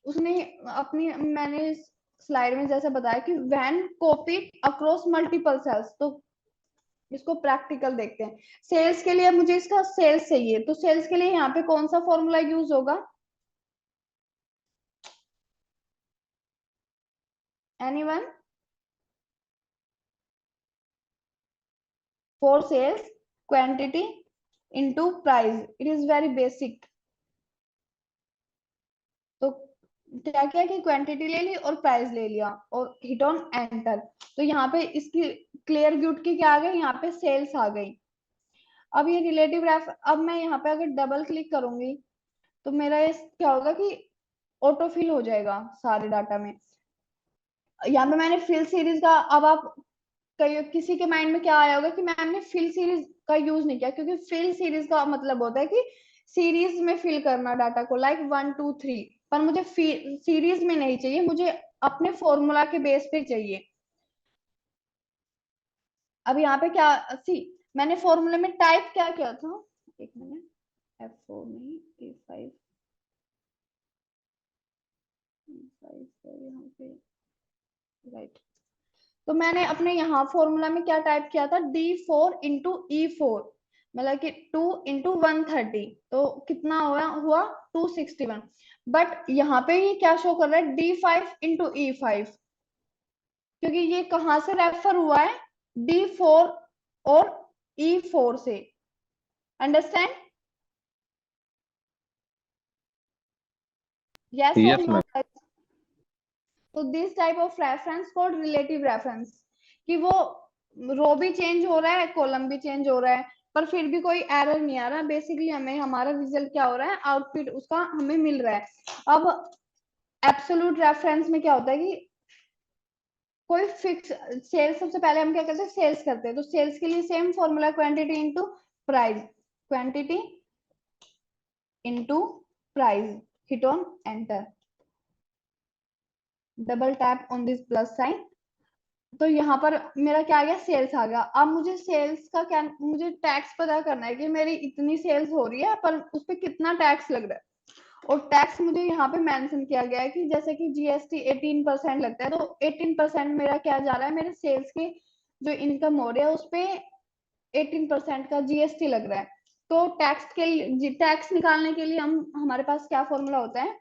उसने अपनी, मैंने स्लाइड में जैसे बताया कि when copied across multiple cells, तो इसको प्रैक्टिकल देखते हैं। सेल्स के लिए मुझे इसका सेल्स चाहिए, तो सेल्स के लिए यहाँ पे कौन सा फॉर्मूला यूज होगा, anyone? For sales quantity into price, it is very basic. तो क्या क्या कि क्वांटिटी ले ली और प्राइस ले लिया और हिट ऑन एंटर। तो यहाँ पे इसकी क्लियर गुड की क्या आ गई, यहाँ पे सेल्स आ गई। अब ये रिलेटिव रेफ, अब मैं यहाँ पे अगर डबल क्लिक करूंगी तो मेरा ये क्या होगा कि ऑटो फिल हो जाएगा सारे डाटा में। यहाँ पे मैंने फिल सीरीज का, अब आप किसी के माइंड में क्या आया होगा कि मैम ने फिल सीरीज का यूज नहीं किया, क्योंकि फिल सीरीज का मतलब होता है कि सीरीज में फिल करना डाटा को, लाइक 1 2 3। पर मुझे सीरीज में नहीं चाहिए, मुझे अपने फॉर्मूला के बेस पे चाहिए। अब यहाँ पे क्या, सी मैंने फॉर्मूले में टाइप क्या किया था, एक मिनट, F4 नहीं, E5 यहाँ पे, राइट। तो मैंने अपने यहाँ फॉर्मूला में क्या टाइप किया था, D4 इंटू E4, मतलब कि 2 इंटू 130, तो कितना हुआ 261। बट यहाँ पे ये क्या शो कर रहा है, D5 इंटू E5, क्योंकि ये कहाँ से रेफर हुआ है, D4 और E4 से। अंडरस्टैंड? यस और यस नो? मैम। तो this type of reference called relative reference, कि वो रो भी चेंज हो रहा है, कॉलम भी चेंज हो रहा है, पर फिर भी कोई एरर नहीं आ रहा। बेसिकली हमें हमारा रिजल्ट क्या हो रहा है, आउटपुट उसका हमें मिल रहा है। अब एब्सोल्यूट रेफरेंस में क्या होता है कि कोई फिक्स सेल्स, सबसे पहले हम क्या करते हैं, सेल्स करते हैं। तो सेल्स के लिए same formula, quantity into price, quantity into price, hit on enter, double tap on this plus sign. तो यहाँ पर मेरा क्या आ गया, सेल्स आ गया। अब मुझे सेल्स का क्या, मुझे टैक्स पता करना है कि मेरी इतनी सेल्स हो रही है पर उस पर कितना टैक्स लग रहा है। और टैक्स मुझे यहाँ पे मेंशन किया गया है कि जैसे कि जीएसटी 18% लगता है, तो 18% मेरा क्या जा रहा है, मेरे सेल्स की जो इनकम हो रही है उस पे 18% का जीएसटी लग रहा है। तो टैक्स के लिए, टैक्स निकालने के लिए हम, हमारे पास क्या फॉर्मूला होता है,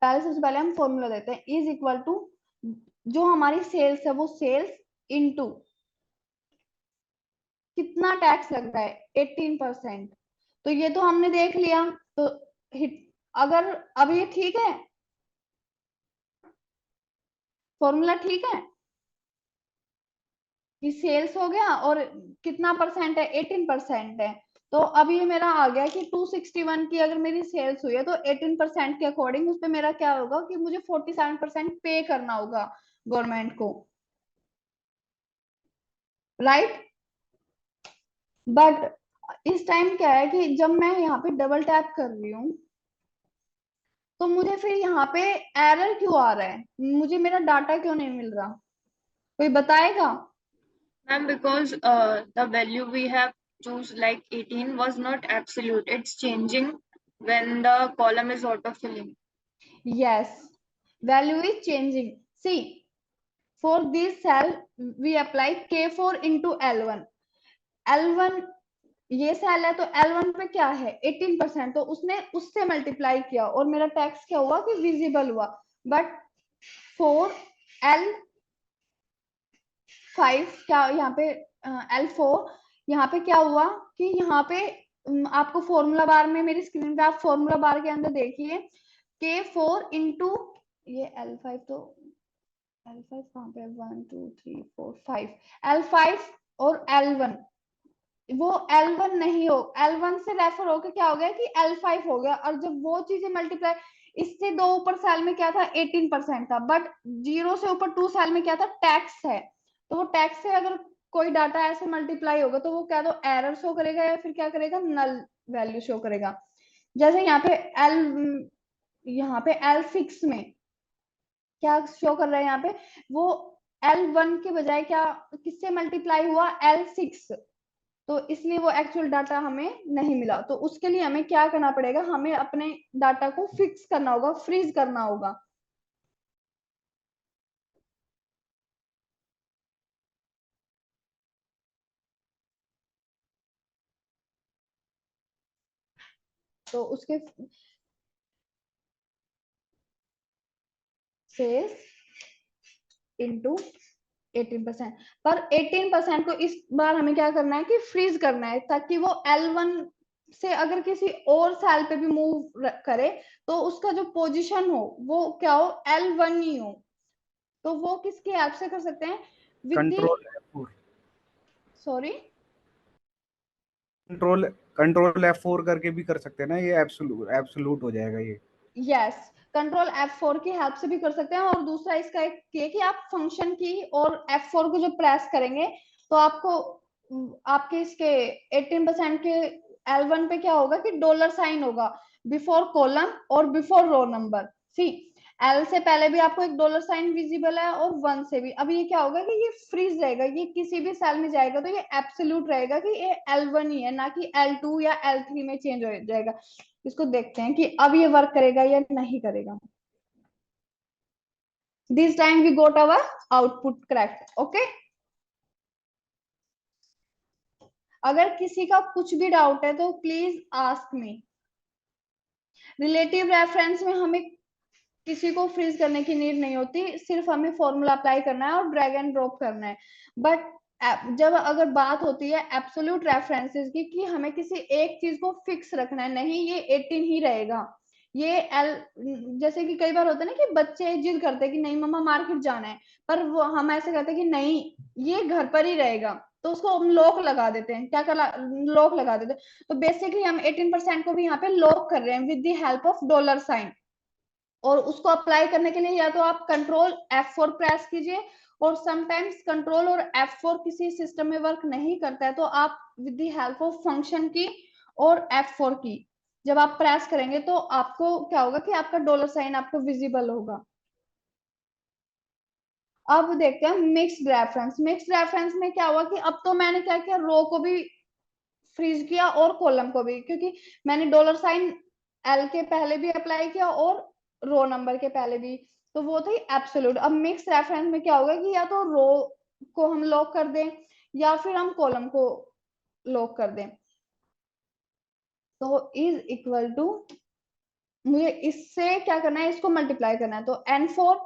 पहले सबसे पहले हम फॉर्मूला देते हैं, इज इक्वल टू जो हमारी सेल्स है वो सेल्स इनटू कितना टैक्स लग रहा है, 18%। तो ये तो हमने देख लिया। तो हिट, अगर अब ये ठीक है, फॉर्मूला ठीक है कि सेल्स हो गया और कितना परसेंट है, 18% है। तो अब ये मेरा आ गया कि 261 की अगर मेरी सेल्स हुई है तो 18% के अकॉर्डिंग उस पर मेरा क्या होगा कि मुझे 47% पे करना होगा गवर्नमेंट को, राइट? बट इस टाइम क्या है कि जब मैं यहाँ पे डबल टैप कर रही हूँ तो मुझे फिर यहाँ पे एरर क्यों आ रहा है, मुझे मेरा डाटा क्यों नहीं मिल रहा, कोई बताएगा? Ma'am, because the value we have choose like 18 was not absolute. It's changing when the column is auto-filling. Yes, value is changing. See, for this cell we apply K4 into L1. L1 ये cell है तो L1 पे क्या है, 18%, तो उसने उससे multiply किया और मेरा टैक्स क्या हुआ कि विजिबल हुआ। बट फॉर L5 क्या, यहाँ पे L4 यहाँ पे क्या हुआ कि यहाँ पे आपको फॉर्मूला बार में, मेरी स्क्रीन पे आप फॉर्मूला बार के अंदर देखिए, K4 इंटू ये L5, तो L5 कहाँ पे? 1 2 3 4 5, L5 और L1, वो L1 नहीं हो, L1 से रेफर होकर क्या हो गया कि L5 हो गया। और जब वो चीजें मल्टीप्लाई, इससे 2 ऊपर सेल में क्या था? 18% था, बट 0 से ऊपर 2 सेल में क्या था? टैक्स है। तो वो टैक्स से अगर कोई डाटा ऐसे मल्टीप्लाई होगा तो वो क्या तो एरर शो करेगा या फिर क्या करेगा? नल वैल्यू शो करेगा। जैसे यहाँ पे L6 में क्या शो कर रहा है? यहाँ पे वो L1 के बजाय क्या किससे मल्टीप्लाई हुआ? L6, तो इसलिए वो एक्चुअल डाटा हमें नहीं मिला। तो उसके लिए हमें क्या करना पड़ेगा? हमें अपने डाटा को फिक्स करना होगा, फ्रीज करना होगा। तो उसके से इंटू 18%, पर 18% को इस बार हमें क्या करना है कि फ्रीज करना है, ताकि वो L1 से अगर किसी और सेल पे भी मूव करे तो उसका जो पोजीशन हो वो क्या हो? L1 ही हो। तो वो किसकी हेल्प से कर सकते हैं? With control F4, sorry control control F4 करके भी कर सकते हैं ना, ये एब्सोल्यूट एब्सोल्यूट हो जाएगा ये। यस, कंट्रोल F4 की हेल्प से भी कर सकते हैं। और दूसरा इसका एक ये कि आप फंक्शन की और F4 को जो प्रेस करेंगे तो आपको आपके इसके 18% के L1 पे क्या होगा कि डॉलर साइन होगा बिफोर कॉलम और बिफोर रो नंबर। सी, L से पहले भी आपको एक डॉलर साइन विजिबल है और 1 से भी। अब ये क्या होगा कि ये फ्रीज रहेगा, ये किसी भी सेल में जाएगा तो ये एब्सोल्यूट रहेगा कि ये L1 ही है, ना कि L2 या L3 में चेंज हो जाएगा। इसको देखते हैं कि अब ये वर्क करेगा या नहीं करेगा। This time we got our output correct. Okay, अगर किसी का कुछ भी डाउट है तो please ask me. Relative reference में हमें किसी को फ्रीज करने की नीड नहीं होती, सिर्फ हमें फॉर्मूला अप्लाई करना है और ड्रैग एंड ड्रॉप करना है। बट जब अगर बात होती है एब्सोल्यूट रेफरेंसेस की कि हमें किसी एक चीज को फिक्स रखना है, नहीं ये 18 ही रहेगा, ये एल, जैसे कि कई बार होता है ना कि बच्चे जिद करते हैं कि नहीं मम्मा मार्केट जाना है, पर वो हम ऐसे कहते हैं कि नहीं ये घर पर ही रहेगा, तो उसको हम लॉक लगा देते हैं। क्या कर लॉक लगा देते हैं। तो बेसिकली हम 18% को भी यहाँ पे लॉक कर रहे हैं with the help of dollar sign. और उसको अप्लाई करने के लिए या तो आप कंट्रोल F4 प्रेस कीजिए, और समटाइम्स कंट्रोल और F4 किसी सिस्टम में वर्क नहीं करता है तो आप with the help of function की और F4 की जब आप प्रेस करेंगे तो आपको क्या होगा कि आपका डॉलर साइन आपको विजिबल होगा। अब देखते हैं मिक्स्ड रेफरेंस। मिक्स्ड रेफरेंस में क्या हुआ कि अब तो मैंने क्या किया, रो को भी फ्रीज किया और कॉलम को भी, क्योंकि मैंने डॉलर साइन L के पहले भी अप्लाई किया और रो नंबर के पहले भी, तो वो थी एब्सोल्यूट। अब मिक्स रेफरेंस में क्या होगा कि या तो रो को हम लॉक कर दें या फिर हम कॉलम को लॉक कर दें। तो इज इक्वल टू, मुझे इससे क्या करना है, इसको मल्टीप्लाई करना है, तो N4।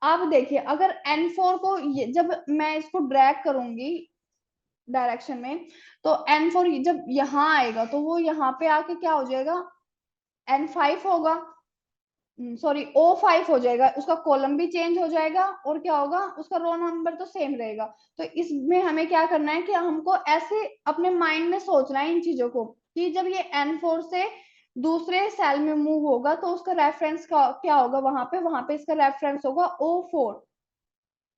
अब देखिए अगर N4 को जब मैं इसको ड्रैग करूंगी डायरेक्शन में तो N4 जब यहाँ आएगा तो वो यहाँ पे आके क्या हो जाएगा? N5 होगा, सॉरी O5 हो जाएगा, उसका कॉलम भी चेंज हो जाएगा और क्या होगा, उसका रो नंबर तो सेम रहेगा। तो इसमें हमें क्या करना है कि हमको ऐसे अपने माइंड में सोचना है इन चीजों को कि जब ये N4 से दूसरे सेल में मूव होगा तो उसका रेफरेंस क्या होगा, वहां पे इसका रेफरेंस होगा O4,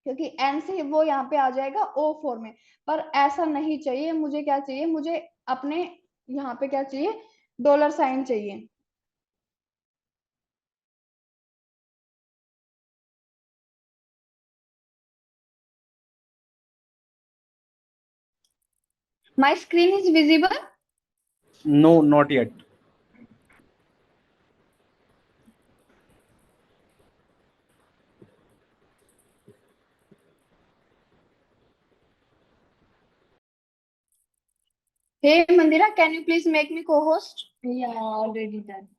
क्योंकि N से वो यहाँ पे आ जाएगा O4 में। पर ऐसा नहीं चाहिए, मुझे क्या चाहिए, मुझे अपने यहाँ पे क्या चाहिए, डॉलर साइन चाहिए। My screen is visible? No, not yet. Hey Mandira, can you please make me co-host? Yeah, already done.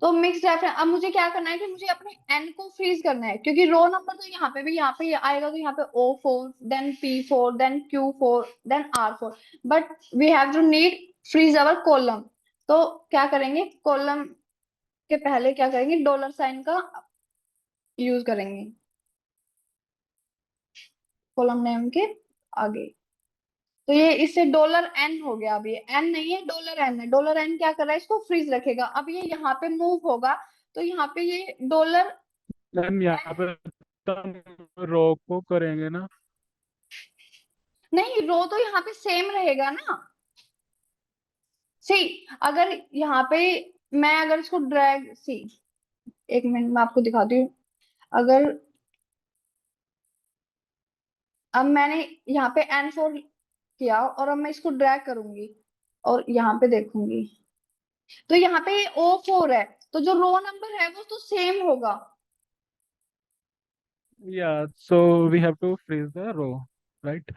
तो मिक्स रेफरेंस, अब मुझे क्या करना है कि मुझे अपने एन को फ्रीज करना है, क्योंकि रो नंबर तो यहाँ पे भी यहाँ पे आएगा, तो यहाँ पे O4 then P4 then Q4 then R4, but we have to need freeze our column. तो क्या करेंगे, कॉलम के पहले क्या करेंगे, डॉलर साइन का यूज करेंगे कॉलम नेम के आगे। तो ये इससे डॉलर एन हो गया, अब ये एन नहीं है डॉलर एन है। डॉलर एन क्या कर रहा है, इसको फ्रीज रखेगा। अब ये यहाँ पे मूव होगा, तो यहाँ पे ये डॉलर, मैम यहाँ पे रो को करेंगे ना? नहीं रो तो यहाँ पे सेम रहेगा ना। सी, अगर यहाँ पे मैं अगर इसको ड्रैग, सी एक मिनट मैं आपको दिखाती हूँ। अगर अब मैंने यहाँ पे N4 किया और अब मैं इसको ड्रैग करूंगी और यहाँ पे देखूंगी, तो यहाँ पे O4 है, तो जो रो नंबर है वो तो सेम होगा। Yeah, so we have to freeze the row, right?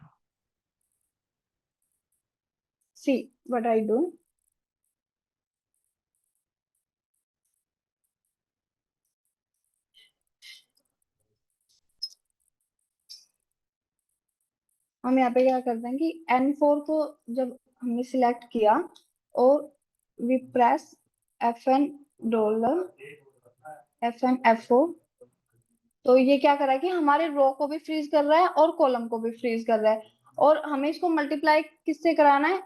See what I do, हम यहाँ पे क्या करते हैं कि N4 को जब हमने सिलेक्ट किया और we press FN dollar FN F4, तो ये क्या कर रहा है कि हमारे रो को भी फ्रीज कर रहा है और कॉलम को भी फ्रीज कर रहा है। और हमें इसको मल्टीप्लाई किससे कराना है,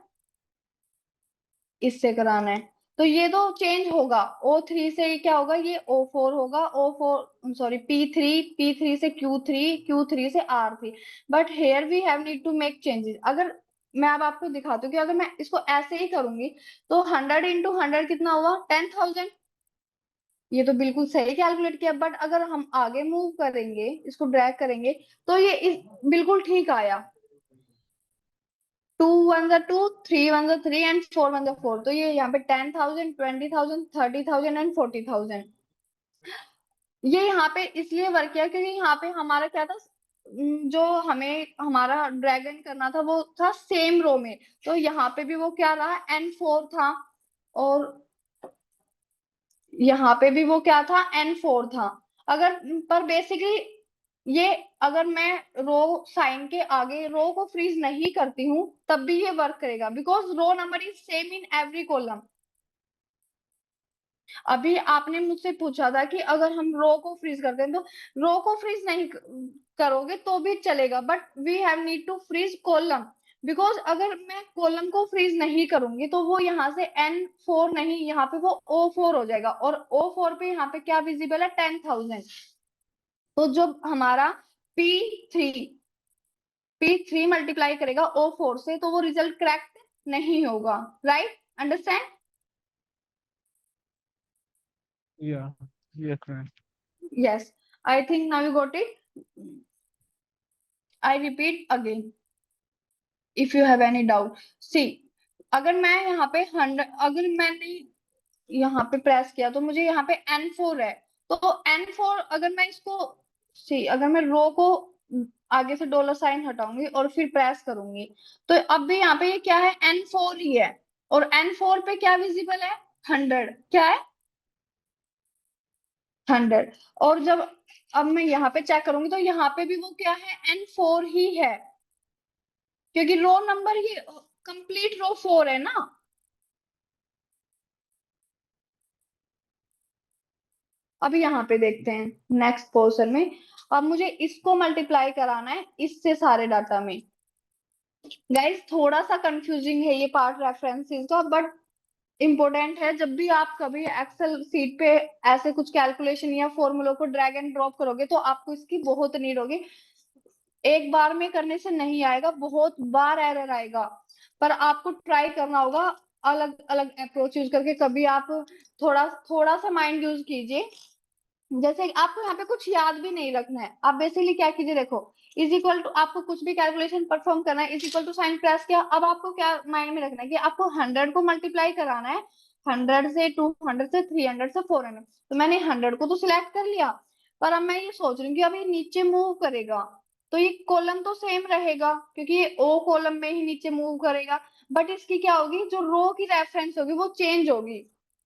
इससे कराना है। तो ये तो चेंज होगा, O3 से ये क्या होगा, ये O4 होगा, O4 सॉरी P3 से Q3 से R3, but here we have need to make changes. अगर मैं अब आपको दिखाती हूँ कि अगर मैं इसको ऐसे ही करूंगी तो 100 इंटू 100 कितना हुआ, 10,000। ये तो बिल्कुल सही कैलकुलेट किया, बट अगर हम आगे मूव करेंगे, इसको ड्रैग करेंगे, तो ये बिल्कुल ठीक आया। 2 1 2, 3 1 3 एंड 4 1 4, तो ये यहाँ पे 10,000 20,000 30,000 एंड 40,000। ये यहाँ पे इसलिए वर्क किया क्योंकि यहाँ पे हमारा क्या था, जो हमें हमारा ड्रैगन करना था वो था सेम रो में, तो यहाँ पे भी वो क्या रहा, N4 था, और यहाँ पे भी वो क्या था, N4 था। अगर पर बेसिकली ये, अगर मैं रो साइन के आगे रो को फ्रीज नहीं करती हूँ तब भी ये वर्क करेगा, because row number is same in every column. अभी आपने मुझसे पूछा था कि अगर हम रो को फ्रीज करते हैं, तो रो को फ्रीज नहीं करोगे तो भी चलेगा, but we have need to freeze column, because अगर मैं कॉलम को फ्रीज नहीं करूंगी तो वो यहाँ से N4 नहीं, यहाँ पे वो O4 हो जाएगा, और O4 पे यहाँ पे क्या विजिबल है, 10,000। तो जब हमारा P3 P3 मल्टीप्लाई करेगा O4 से, तो वो रिजल्ट करेक्ट नहीं होगा, right, understand? Yeah, yes, ma'am. Yes, I think now you got it. I repeat again if you have any doubt. See, अगर मैं यहाँ पे 100, अगर मैंने यहाँ पे प्रेस किया तो मुझे यहाँ पे N4 है, तो N4 अगर मैं इसको, सी अगर मैं रो को आगे से डॉलर साइन हटाऊंगी और फिर प्रेस करूंगी, तो अब भी यहाँ पे ये क्या है, N4 ही है, और N4 पे क्या विजिबल है, 100, क्या है, 100। और जब अब मैं यहाँ पे चेक करूंगी तो यहाँ पे भी वो क्या है, N4 ही है, क्योंकि रो नंबर ये कंप्लीट रो 4 है ना। अब यहाँ पे देखते हैं नेक्स्ट पोर्शन में, अब मुझे इसको मल्टीप्लाई कराना है इससे सारे डाटा में। गाइस थोड़ा सा कंफ्यूजिंग है ये पार्ट रेफरेंसेस का, बट इंपॉर्टेंट है। जब भी आप कभी एक्सेल सीट पे ऐसे कुछ कैलकुलेशन या फॉर्मूलों को ड्रैग एंड ड्रॉप करोगे तो आपको इसकी बहुत नीड होगी। एक बार में करने से नहीं आएगा, बहुत बार एरर आएगा, पर आपको ट्राई करना होगा अलग अलग अप्रोच यूज करके। कभी आप थोड़ा थोड़ा सा माइंड यूज कीजिए, जैसे आपको यहाँ पे कुछ याद भी नहीं रखना है। आप बेसिकली क्या कीजिए, देखो इज इक्वल टू, आपको कुछ भी कैलकुलेशन परफॉर्म करना है, is equal to sign press किया। अब आपको क्या माइंड में रखना है कि आपको 100 को मल्टीप्लाई कराना है, 100 से 200 से 300 से 400। तो मैंने 100 को तो सिलेक्ट कर लिया, पर अब मैं ये सोच रही हूँ कि अब ये नीचे मूव करेगा तो ये कॉलम तो सेम रहेगा क्योंकि ये ओ कॉलम में ही नीचे मूव करेगा, बट इसकी क्या होगी, जो रो की रेफरेंस होगी वो चेंज होगी।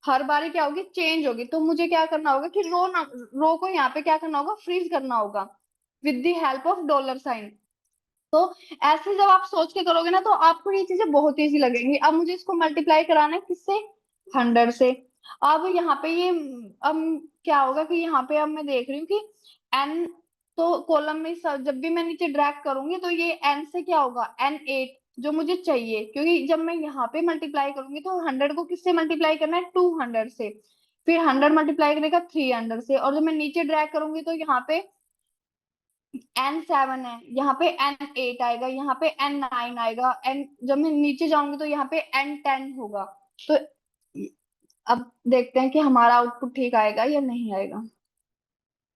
हर बारी क्या होगी, चेंज होगी। तो मुझे क्या करना होगा कि रो को यहाँ पे क्या करना होगा, फ्रीज करना होगा with the help of dollar sign. तो ऐसे जब आप सोच के करोगे ना तो आपको ये चीजें बहुत इजी लगेंगी। अब मुझे इसको मल्टीप्लाई कराना है किससे, 100 से। अब यहाँ पे ये अब क्या होगा कि यहाँ पे अब मैं देख रही हूँ कि n, तो कॉलम में जब भी मैं नीचे ड्रैग करूंगी तो ये n से क्या होगा, n8 जो मुझे चाहिए, क्योंकि जब मैं यहाँ पे मल्टीप्लाई करूंगी तो 100 को किससे मल्टीप्लाई करना है, 200 से, फिर 100 मल्टीप्लाई करेगा 300 से, और जब मैं नीचे ड्रैग करूंगी तो यहाँ पे n7 है, यहाँ पे n8 आएगा, यहाँ पे n9 आएगा, जब मैं नीचे जाऊंगी तो यहाँ पे n10 होगा। तो अब देखते हैं कि हमारा आउटपुट ठीक आएगा या नहीं आएगा।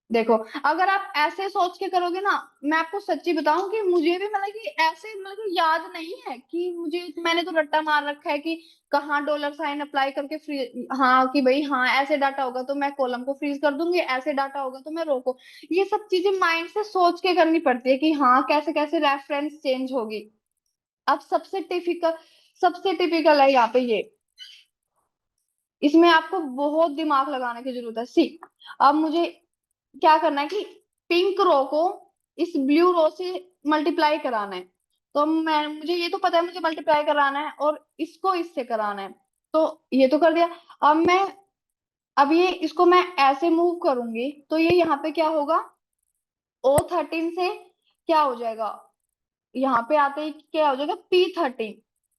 देखो अगर आप ऐसे सोच के करोगे ना, मैं आपको सच्ची बताऊं कि मुझे भी मतलब कि ऐसे मतलब कि याद नहीं है कि मुझे, मैंने तो रट्टा मार रखा है कि कहाँ डॉलर साइन अप्लाई करके फ्री, हाँ कि भाई हाँ ऐसे डाटा होगा तो मैं कॉलम को फ्रीज कर दूंगी, ऐसे डाटा होगा तो मैं रो को। ये सब चीजें माइंड से सोच के करनी पड़ती है कि हाँ कैसे कैसे रेफरेंस चेंज होगी। अब सबसे टिपिकल है यहाँ पे ये, इसमें आपको बहुत दिमाग लगाने की जरूरत है। सी, अब मुझे क्या करना है कि पिंक रो को इस ब्लू रो से मल्टीप्लाई कराना है। तो मुझे ये तो पता है मुझे मल्टीप्लाई कराना है और इसको इससे कराना है, तो ये तो कर दिया। अब ये इसको मैं ऐसे मूव करूंगी तो ये यहाँ पे क्या होगा, O13 से क्या हो जाएगा, यहाँ पे आते ही क्या हो जाएगा, P13।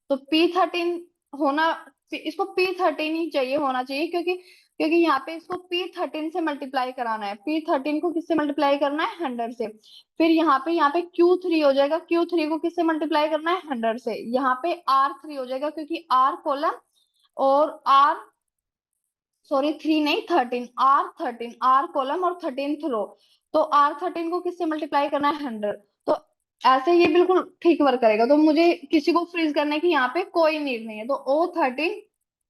तो P13 होना, इसको P13 ही चाहिए, होना चाहिए, क्योंकि यहाँ पे इसको P13 से मल्टीप्लाई कराना है। P13 को किससे मल्टीप्लाई करना है, 100 से। फिर यहाँ पे Q3 हो जाएगा, Q3 को किससे मल्टीप्लाई करना है, 100 से। यहाँ पे R3 हो जाएगा क्योंकि R कॉलम और R, सॉरी 3 नहीं 13, R कॉलम और 13th रो। तो R13 को किससे मल्टीप्लाई करना है, 100। तो ऐसे ये बिल्कुल ठीक वर्क करेगा। तो मुझे किसी को फ्रीज करने की यहाँ पे कोई नीड नहीं है। तो O13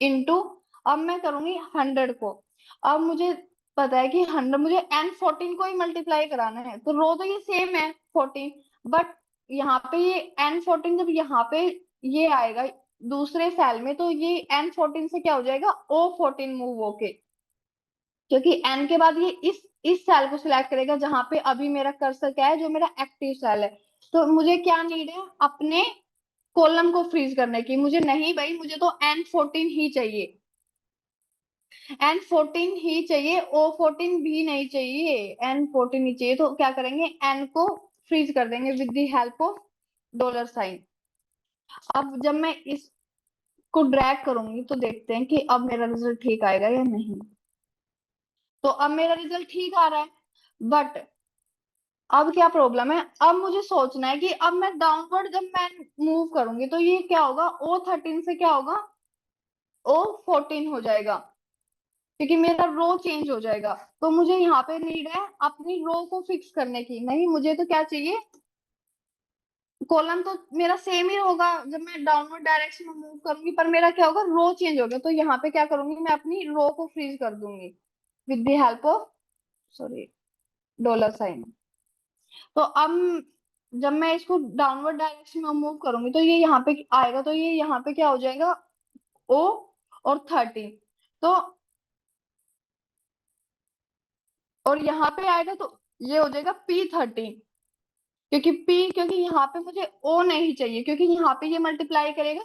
इंटू, अब मैं करूंगी 100 को। अब मुझे पता है कि 100 मुझे N14 को ही मल्टीप्लाई कराना है, तो रो तो ये सेम है 14, बट यहाँ पे ये N14 जब यहाँ पे ये आएगा दूसरे सेल में तो ये N14 से क्या हो जाएगा, O14 मूव होके, क्योंकि N के बाद ये इस सेल को सिलेक्ट करेगा जहां पे अभी मेरा कर्सर क्या है, जो मेरा एक्टिव सेल है। तो मुझे क्या नीड है, अपने कॉलम को फ्रीज करने की। मुझे नहीं भाई, मुझे तो N14 ही चाहिए, N14 ही चाहिए, O14 भी नहीं चाहिए, N14 ही चाहिए। तो क्या करेंगे, N को फ्रीज कर देंगे with the help of dollar sign. अब जब मैं इसको ड्रैग करूंगी तो देखते हैं कि अब मेरा रिजल्ट ठीक आएगा या नहीं। तो अब मेरा रिजल्ट ठीक आ रहा है, बट अब क्या प्रॉब्लम है, अब मुझे सोचना है कि अब मैं डाउनवर्ड जब मैं मूव करूंगी तो ये क्या होगा, O13 से क्या होगा, O14 हो जाएगा, क्योंकि मेरा रो चेंज हो जाएगा। तो मुझे यहाँ पे नीड है अपनी रो को फिक्स करने की। नहीं, मुझे तो क्या चाहिए, कॉलम तो मेरा सेम ही होगा जब मैं डाउनवर्ड डायरेक्शन में मूव करूंगी, पर मेरा क्या होगा, रो चेंज होगा। तो यहाँ पे क्या करूंगी, मैं अपनी रो को फ्रीज कर दूंगी with the help of, sorry, dollar sign. तो अब जब मैं इसको डाउनवर्ड डायरेक्शन में मूव करूंगी तो ये यहाँ पे आएगा, तो ये यहाँ पे क्या हो जाएगा, O और 13। तो और यहाँ पे आएगा तो ये हो जाएगा P13, क्योंकि यहाँ पे मुझे O नहीं चाहिए, क्योंकि यहाँ पे ये मल्टीप्लाई करेगा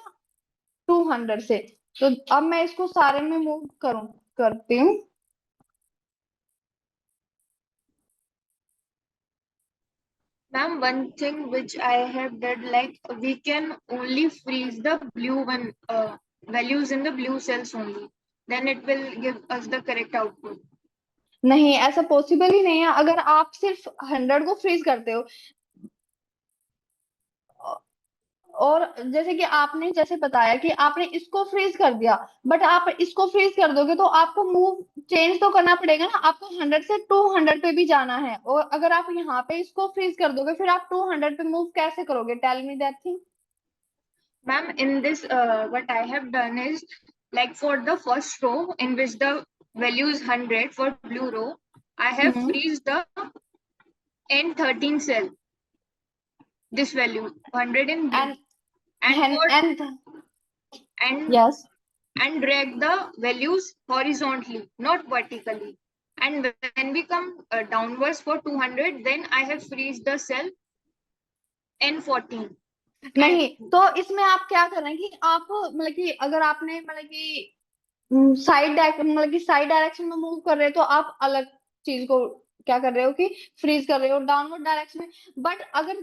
200 से। तो अब मैं इसको सारे में मूव करती हूँ। Ma'am, one thing which I have did, like we can only freeze the blue one values in the blue cells only. Then it will give us the correct output. नहीं, ऐसा पॉसिबल ही नहीं है। अगर आप सिर्फ 100 को फ्रीज करते हो, और जैसे कि आपने जैसे बताया कि आपने इसको फ्रीज कर दिया, बट आप इसको फ्रीज कर दोगे तो आपको मूव चेंज तो करना पड़ेगा ना, आपको 100 से 200 पे भी जाना है। और अगर आप यहाँ पे इसको फ्रीज कर दोगे फिर आप 200 पे मूव कैसे करोगे, tell me that thing. Ma'am, in this, what I have done is, like for the first row in which the value is 100 for blue row, I have freeze the N13 cell. This value 100 in blue, and and yes, and drag the values horizontally, not vertically. And when we come downwards for 200, then I have freeze the cell N14. नहीं, तो इसमें आप क्या कर रहे हैं कि आप मतलब कि अगर आपने मतलब कि मतलब कि साइड डायरेक्शन में मूव कर रहे हो तो आप अलग चीज को क्या कर रहे हो कि फ्रीज कर रहे हो डाउनवर्ड डायरेक्शन में। बट अगर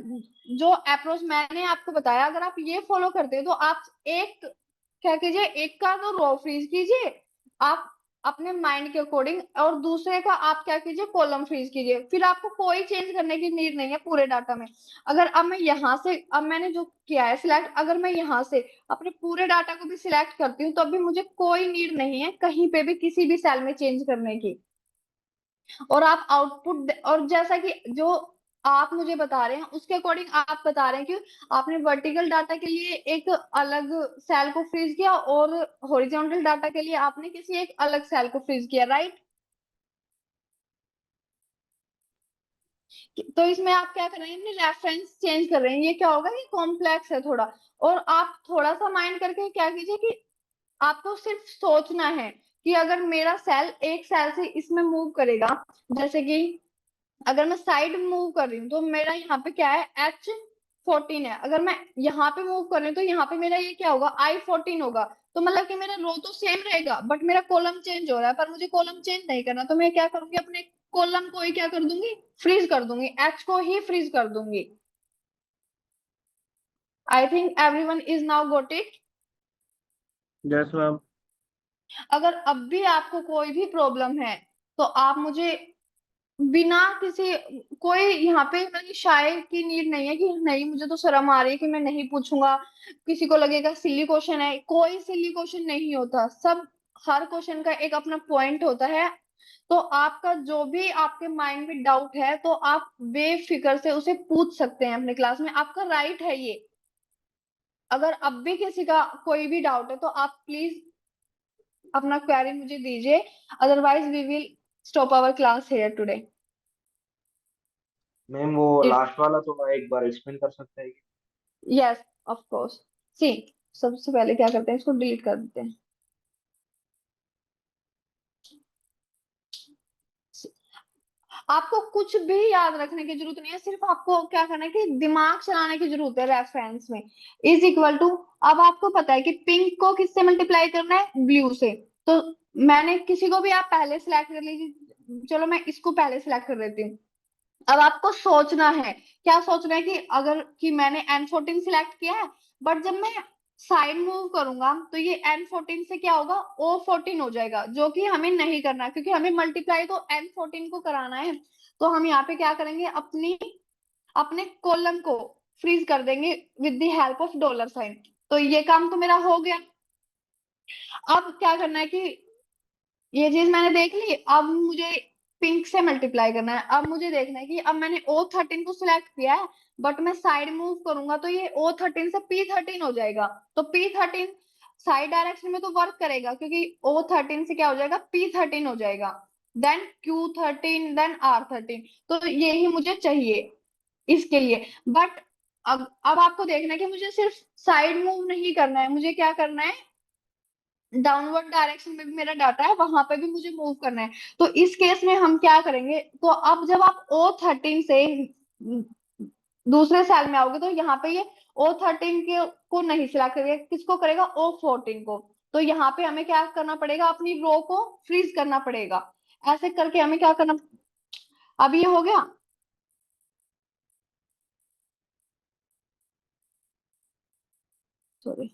जो अप्रोच मैंने आपको बताया, अगर आप ये फॉलो करते हो तो आप एक क्या कीजिए, एक का तो रो फ्रीज कीजिए आप अपने माइंड के अकॉर्डिंग, और दूसरे का आप क्या कीजिए, कॉलम फ्रीज कीजिए। फिर आपको कोई चेंज करने की नीड नहीं है पूरे डाटा में। अगर अब मैं यहाँ से, अब मैंने जो किया है सिलेक्ट, अगर मैं यहाँ से अपने पूरे डाटा को भी सिलेक्ट करती हूँ तो अभी मुझे कोई नीड नहीं है कहीं पे भी किसी भी सेल में चेंज करने की। और आप आउटपुट, और जैसा कि जो आप मुझे बता रहे हैं उसके अकॉर्डिंग आप बता रहे हैं कि आपने वर्टिकल डाटा के लिए एक अलग सेल को फ्रीज किया और हॉरिजॉन्टल डाटा के लिए आपने किसी एक अलग सेल को फ्रीज किया, राइट। तो इसमें आप क्या कर रहे हैं, अपने रेफरेंस चेंज कर रहे हैं। ये क्या होगा कि कॉम्प्लेक्स है थोड़ा, और आप थोड़ा सा माइंड करके क्या कीजिए कि आपको सिर्फ सोचना है कि अगर मेरा सेल एक सेल से इसमें मूव करेगा, जैसे कि अगर मैं साइड मूव कर रही हूँ तो मेरा यहाँ पे क्या है, H14 है। अगर मैं यहाँ पे मूव कर रही हूँ तो यहाँ पे मेरा ये क्या होगा, I14 होगा। तो मतलब कि मेरा रो तो सेम रहेगा बट मेरा कॉलम चेंज हो रहा है, पर मुझे कॉलम चेंज नहीं करना, तो मैं क्या करूंगी, अपने कॉलम को ही क्या कर दूंगी, फ्रीज कर दूंगी, H को ही फ्रीज कर दूंगी। आई think everyone is now got it. Yes ma'am. अगर अब भी आपको कोई भी प्रॉब्लम है तो आप मुझे बिना किसी, कोई यहाँ पे मतलब शाय की नीड नहीं है कि नहीं मुझे तो शर्म आ रही है कि मैं नहीं पूछूंगा, किसी को लगेगा सिली क्वेश्चन है। कोई सिली क्वेश्चन नहीं होता, सब हर क्वेश्चन का एक अपना पॉइंट होता है। तो आपका जो भी आपके माइंड में डाउट है तो आप बेफिक्र से उसे पूछ सकते हैं अपने क्लास में, आपका राइट है ये। अगर अब भी किसी का कोई भी डाउट है तो आप प्लीज अपना क्वेरी मुझे दीजिए, otherwise we will stop our class here today. Ma'am वो लास्ट वाला थोड़ा एक बार एक्सप्लेन कर सकते हैं? Yes of course. सी, सबसे पहले क्या करते हैं, इसको डिलीट कर देते हैं। आपको कुछ भी याद रखने की जरूरत नहीं है, सिर्फ आपको क्या करना है कि दिमाग चलाने की जरूरत है। रेफरेंस में इज इक्वल टू, अब आपको पता है कि पिंक को किससे मल्टीप्लाई करना है, ब्लू से। तो मैंने किसी को भी आप पहले सिलेक्ट कर लीजिए, चलो मैं इसको पहले सिलेक्ट कर देती हूँ। अब आपको सोचना है, क्या सोचना है कि अगर कि मैंने N14 सिलेक्ट किया है, बट जब मैं साइड मूव करूंगा तो ये N14 से क्या होगा, O14 हो जाएगा, जो कि हमें नहीं करना क्योंकि हमें मल्टीप्लाई तो N14 को कराना है। तो हम यहाँ पे क्या करेंगे, अपने कॉलम को फ्रीज कर देंगे with the help of dollar sign. तो ये काम तो मेरा हो गया। अब क्या करना है कि ये चीज मैंने देख ली, अब मुझे पिंक से मल्टीप्लाई करना है। अब मुझे देखना है कि अब मैंने O13 को सिलेक्ट किया है, बट मैं साइड मूव करूंगा तो ये O13 से P13 हो जाएगा। तो P13 साइड डायरेक्शन में तो वर्क करेगा क्योंकि O13 से क्या हो जाएगा, P13 हो जाएगा, देन Q13, देन R13। तो यही मुझे चाहिए इसके लिए। बट अब आपको देखना है कि मुझे सिर्फ साइड मूव नहीं करना है, मुझे क्या करना है, डाउनवर्ड डायरेक्शन में भी मेरा डाटा है वहां पे भी मुझे मूव करना है। तो इस केस में हम क्या करेंगे, तो अब जब आप O13 से दूसरे सेल में आओगे तो यहाँ पे ये O13 के को नहीं सिलेक्ट करेगा, किसको करेगा, O14 को। तो यहाँ पे हमें क्या करना पड़ेगा, अपनी रो को फ्रीज करना पड़ेगा। ऐसे करके हमें क्या करना, अब ये हो गया। सॉरी,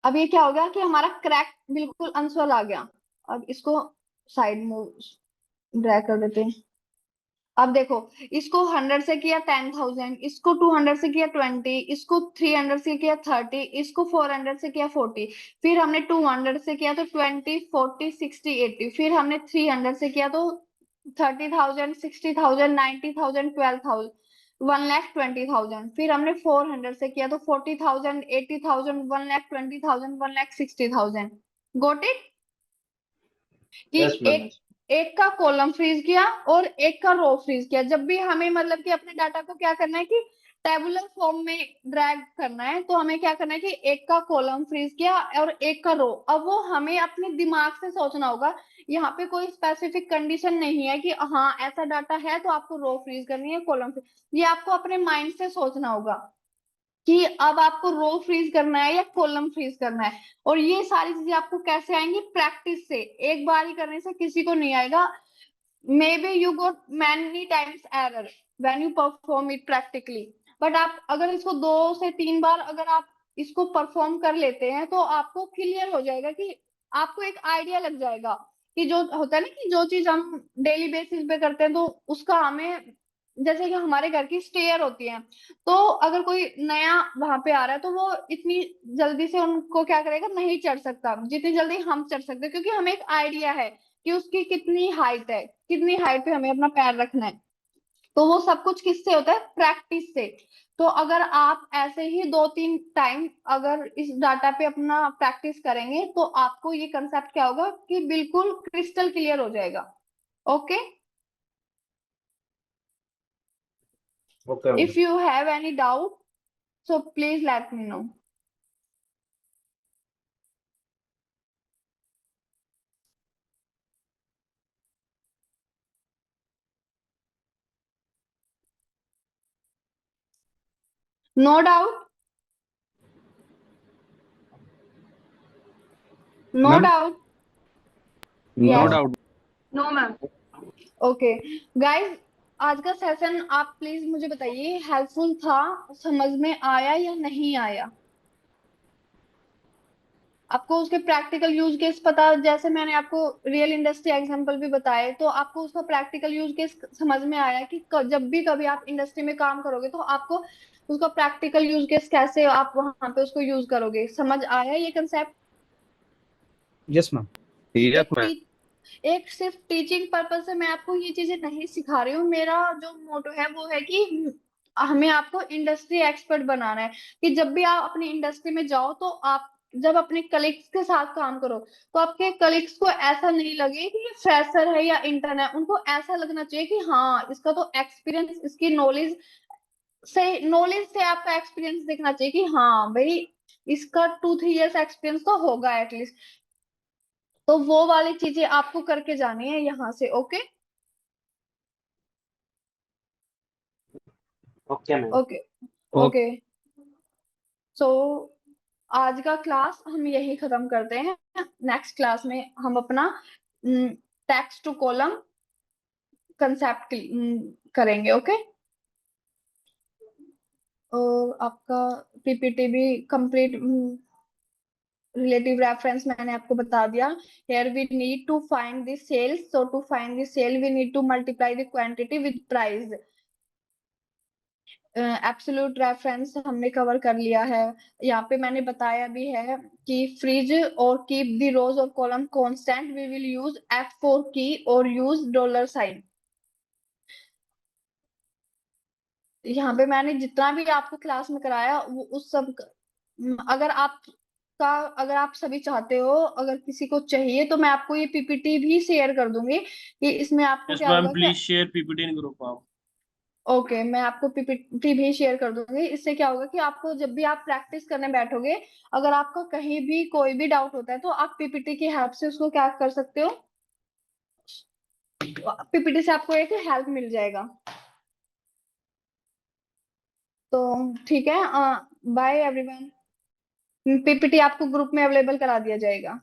अब ये क्या हो गया कि हमारा क्रैक बिल्कुल आंसर आ गया। अब इसको साइड मूव ड्रैग कर देते हैं। अब देखो, इसको 100 से किया 10,000, इसको 200 से किया 20, इसको 300 से किया 30, इसको 400 से किया 40, फिर हमने 200 से किया तो 20, 40, 60, 80, फिर हमने 300 से किया तो 30,000, 60,000, 90,000, 12,000, 1,20,000, फिर हमने 400 से किया तो 40,000, 80,000, 1,20,000, 1,60,000। गोट इट कि यस मैम। एक एक का कॉलम फ्रीज किया और एक का रो फ्रीज किया। जब भी हमें मतलब कि अपने डाटा को क्या करना है कि टेबुलर फॉर्म में ड्रैग करना है, तो हमें क्या करना है कि एक का कॉलम फ्रीज किया और एक का रो। अब वो हमें अपने दिमाग से सोचना होगा, यहाँ पे कोई स्पेसिफिक कंडीशन नहीं है कि हाँ ऐसा डाटा है तो आपको रो फ्रीज करनी है, कॉलम फ्रीज। ये आपको अपने माइंड से सोचना होगा कि अब आपको रो फ्रीज करना है या कॉलम फ्रीज करना है। और ये सारी चीजें आपको कैसे आएंगी? प्रैक्टिस से। एक बार ही करने से किसी को नहीं आएगा। maybe you got many times error when you perform it practically, but आप अगर इसको 2 से 3 बार अगर आप इसको परफॉर्म कर लेते हैं तो आपको क्लियर हो जाएगा, कि आपको एक आइडिया लग जाएगा कि जो होता है ना कि जो चीज हम डेली बेसिस पे करते हैं तो उसका हमें, जैसे कि हमारे घर की स्टेयर होती है, तो अगर कोई नया वहां पे आ रहा है तो वो इतनी जल्दी से उनको क्या करेगा, नहीं चढ़ सकता जितनी जल्दी हम चढ़ सकते हैं, क्योंकि हमें एक आइडिया है कि उसकी कितनी हाइट है, कितनी हाइट पे हमें अपना पैर रखना है। तो वो सब कुछ किससे होता है? प्रैक्टिस से। तो अगर आप ऐसे ही 2-3 टाइम अगर इस डाटा पे अपना प्रैक्टिस करेंगे तो आपको ये कंसेप्ट क्या होगा कि बिल्कुल क्रिस्टल क्लियर हो जाएगा। Okay, okay if you have any doubt so please let me know. No doubt, no ma'am, doubt. No yes, doubt. No, ma'am. Okay guys, आज का सेशन आप प्लीज मुझे बताइए हेल्पफुल था, समझ में आया या नहीं आया? आपको उसके प्रैक्टिकल यूज केस पता, जैसे मैंने आपको रियल इंडस्ट्री एग्जांपल भी बताए, तो आपको उसका प्रैक्टिकल यूज केस समझ में आया कि जब भी कभी आप इंडस्ट्री में काम करोगे तो आपको उसका प्रैक्टिकल यूज केस कैसे आप वहां पे उसको यूज करोगे, समझ आया ये कंसेप्ट? Yes, ma'am. यस एक मैम। एक सिर्फ टीचिंग पर्पज से मैं आपको ये चीजें नहीं सिखा रही हूँ। मेरा जो मोटो है वो है कि हमें आपको इंडस्ट्री एक्सपर्ट बनाना है, कि जब भी आप अपनी इंडस्ट्री में जाओ तो आप जब अपने कलीग्स के साथ काम करो तो आपके कलीग्स को ऐसा नहीं लगे कि ये फ्रेशर है या इंटर्न है। उनको ऐसा लगना चाहिए कि हाँ इसका तो एक्सपीरियंस, इसकी नॉलेज से आपका एक्सपीरियंस दिखना चाहिए कि हाँ भाई इसका 2-3 इयर्स एक्सपीरियंस तो होगा एटलीस्ट। तो वो वाली चीजें आपको करके जानी है यहाँ से। Okay okay ma'am. Okay okay, so आज का क्लास हम यही खत्म करते हैं। नेक्स्ट क्लास में हम अपना टेक्स्ट टू कॉलम कंसेप्ट करेंगे। ओके, और आपका पीपीटी भी कंप्लीट, रिलेटिव रेफरेंस मैंने आपको बता दिया। here we need to find the sales, so to find the sale we need to multiply the quantity with price। Absolute reference हमने cover कर लिया है। यहाँ पे मैंने बताया भी है कि फ्रीज और कीप द रोज और column constant, we will use F4 की और यूज डॉलर साइन। यहाँ पे मैंने जितना भी आपको क्लास में कराया वो उस सब अगर आप सभी चाहते हो, अगर किसी को चाहिए तो मैं आपको ये पीपीटी भी शेयर कर दूंगी कि इसमें आपको यस क्या मैम, होगा कि please share PPT in group आप। ओके मैं आपको पीपीटी भी शेयर कर दूंगी। इससे क्या होगा कि आपको जब भी आप प्रैक्टिस करने बैठोगे, अगर आपको कहीं भी कोई भी डाउट होता है तो आप पीपीटी की हेल्प से उसको क्या कर सकते हो, पीपीटी से आपको एक हेल्प मिल जाएगा। तो ठीक है, बाय एवरीवन। पीपीटी आपको ग्रुप में अवेलेबल करा दिया जाएगा।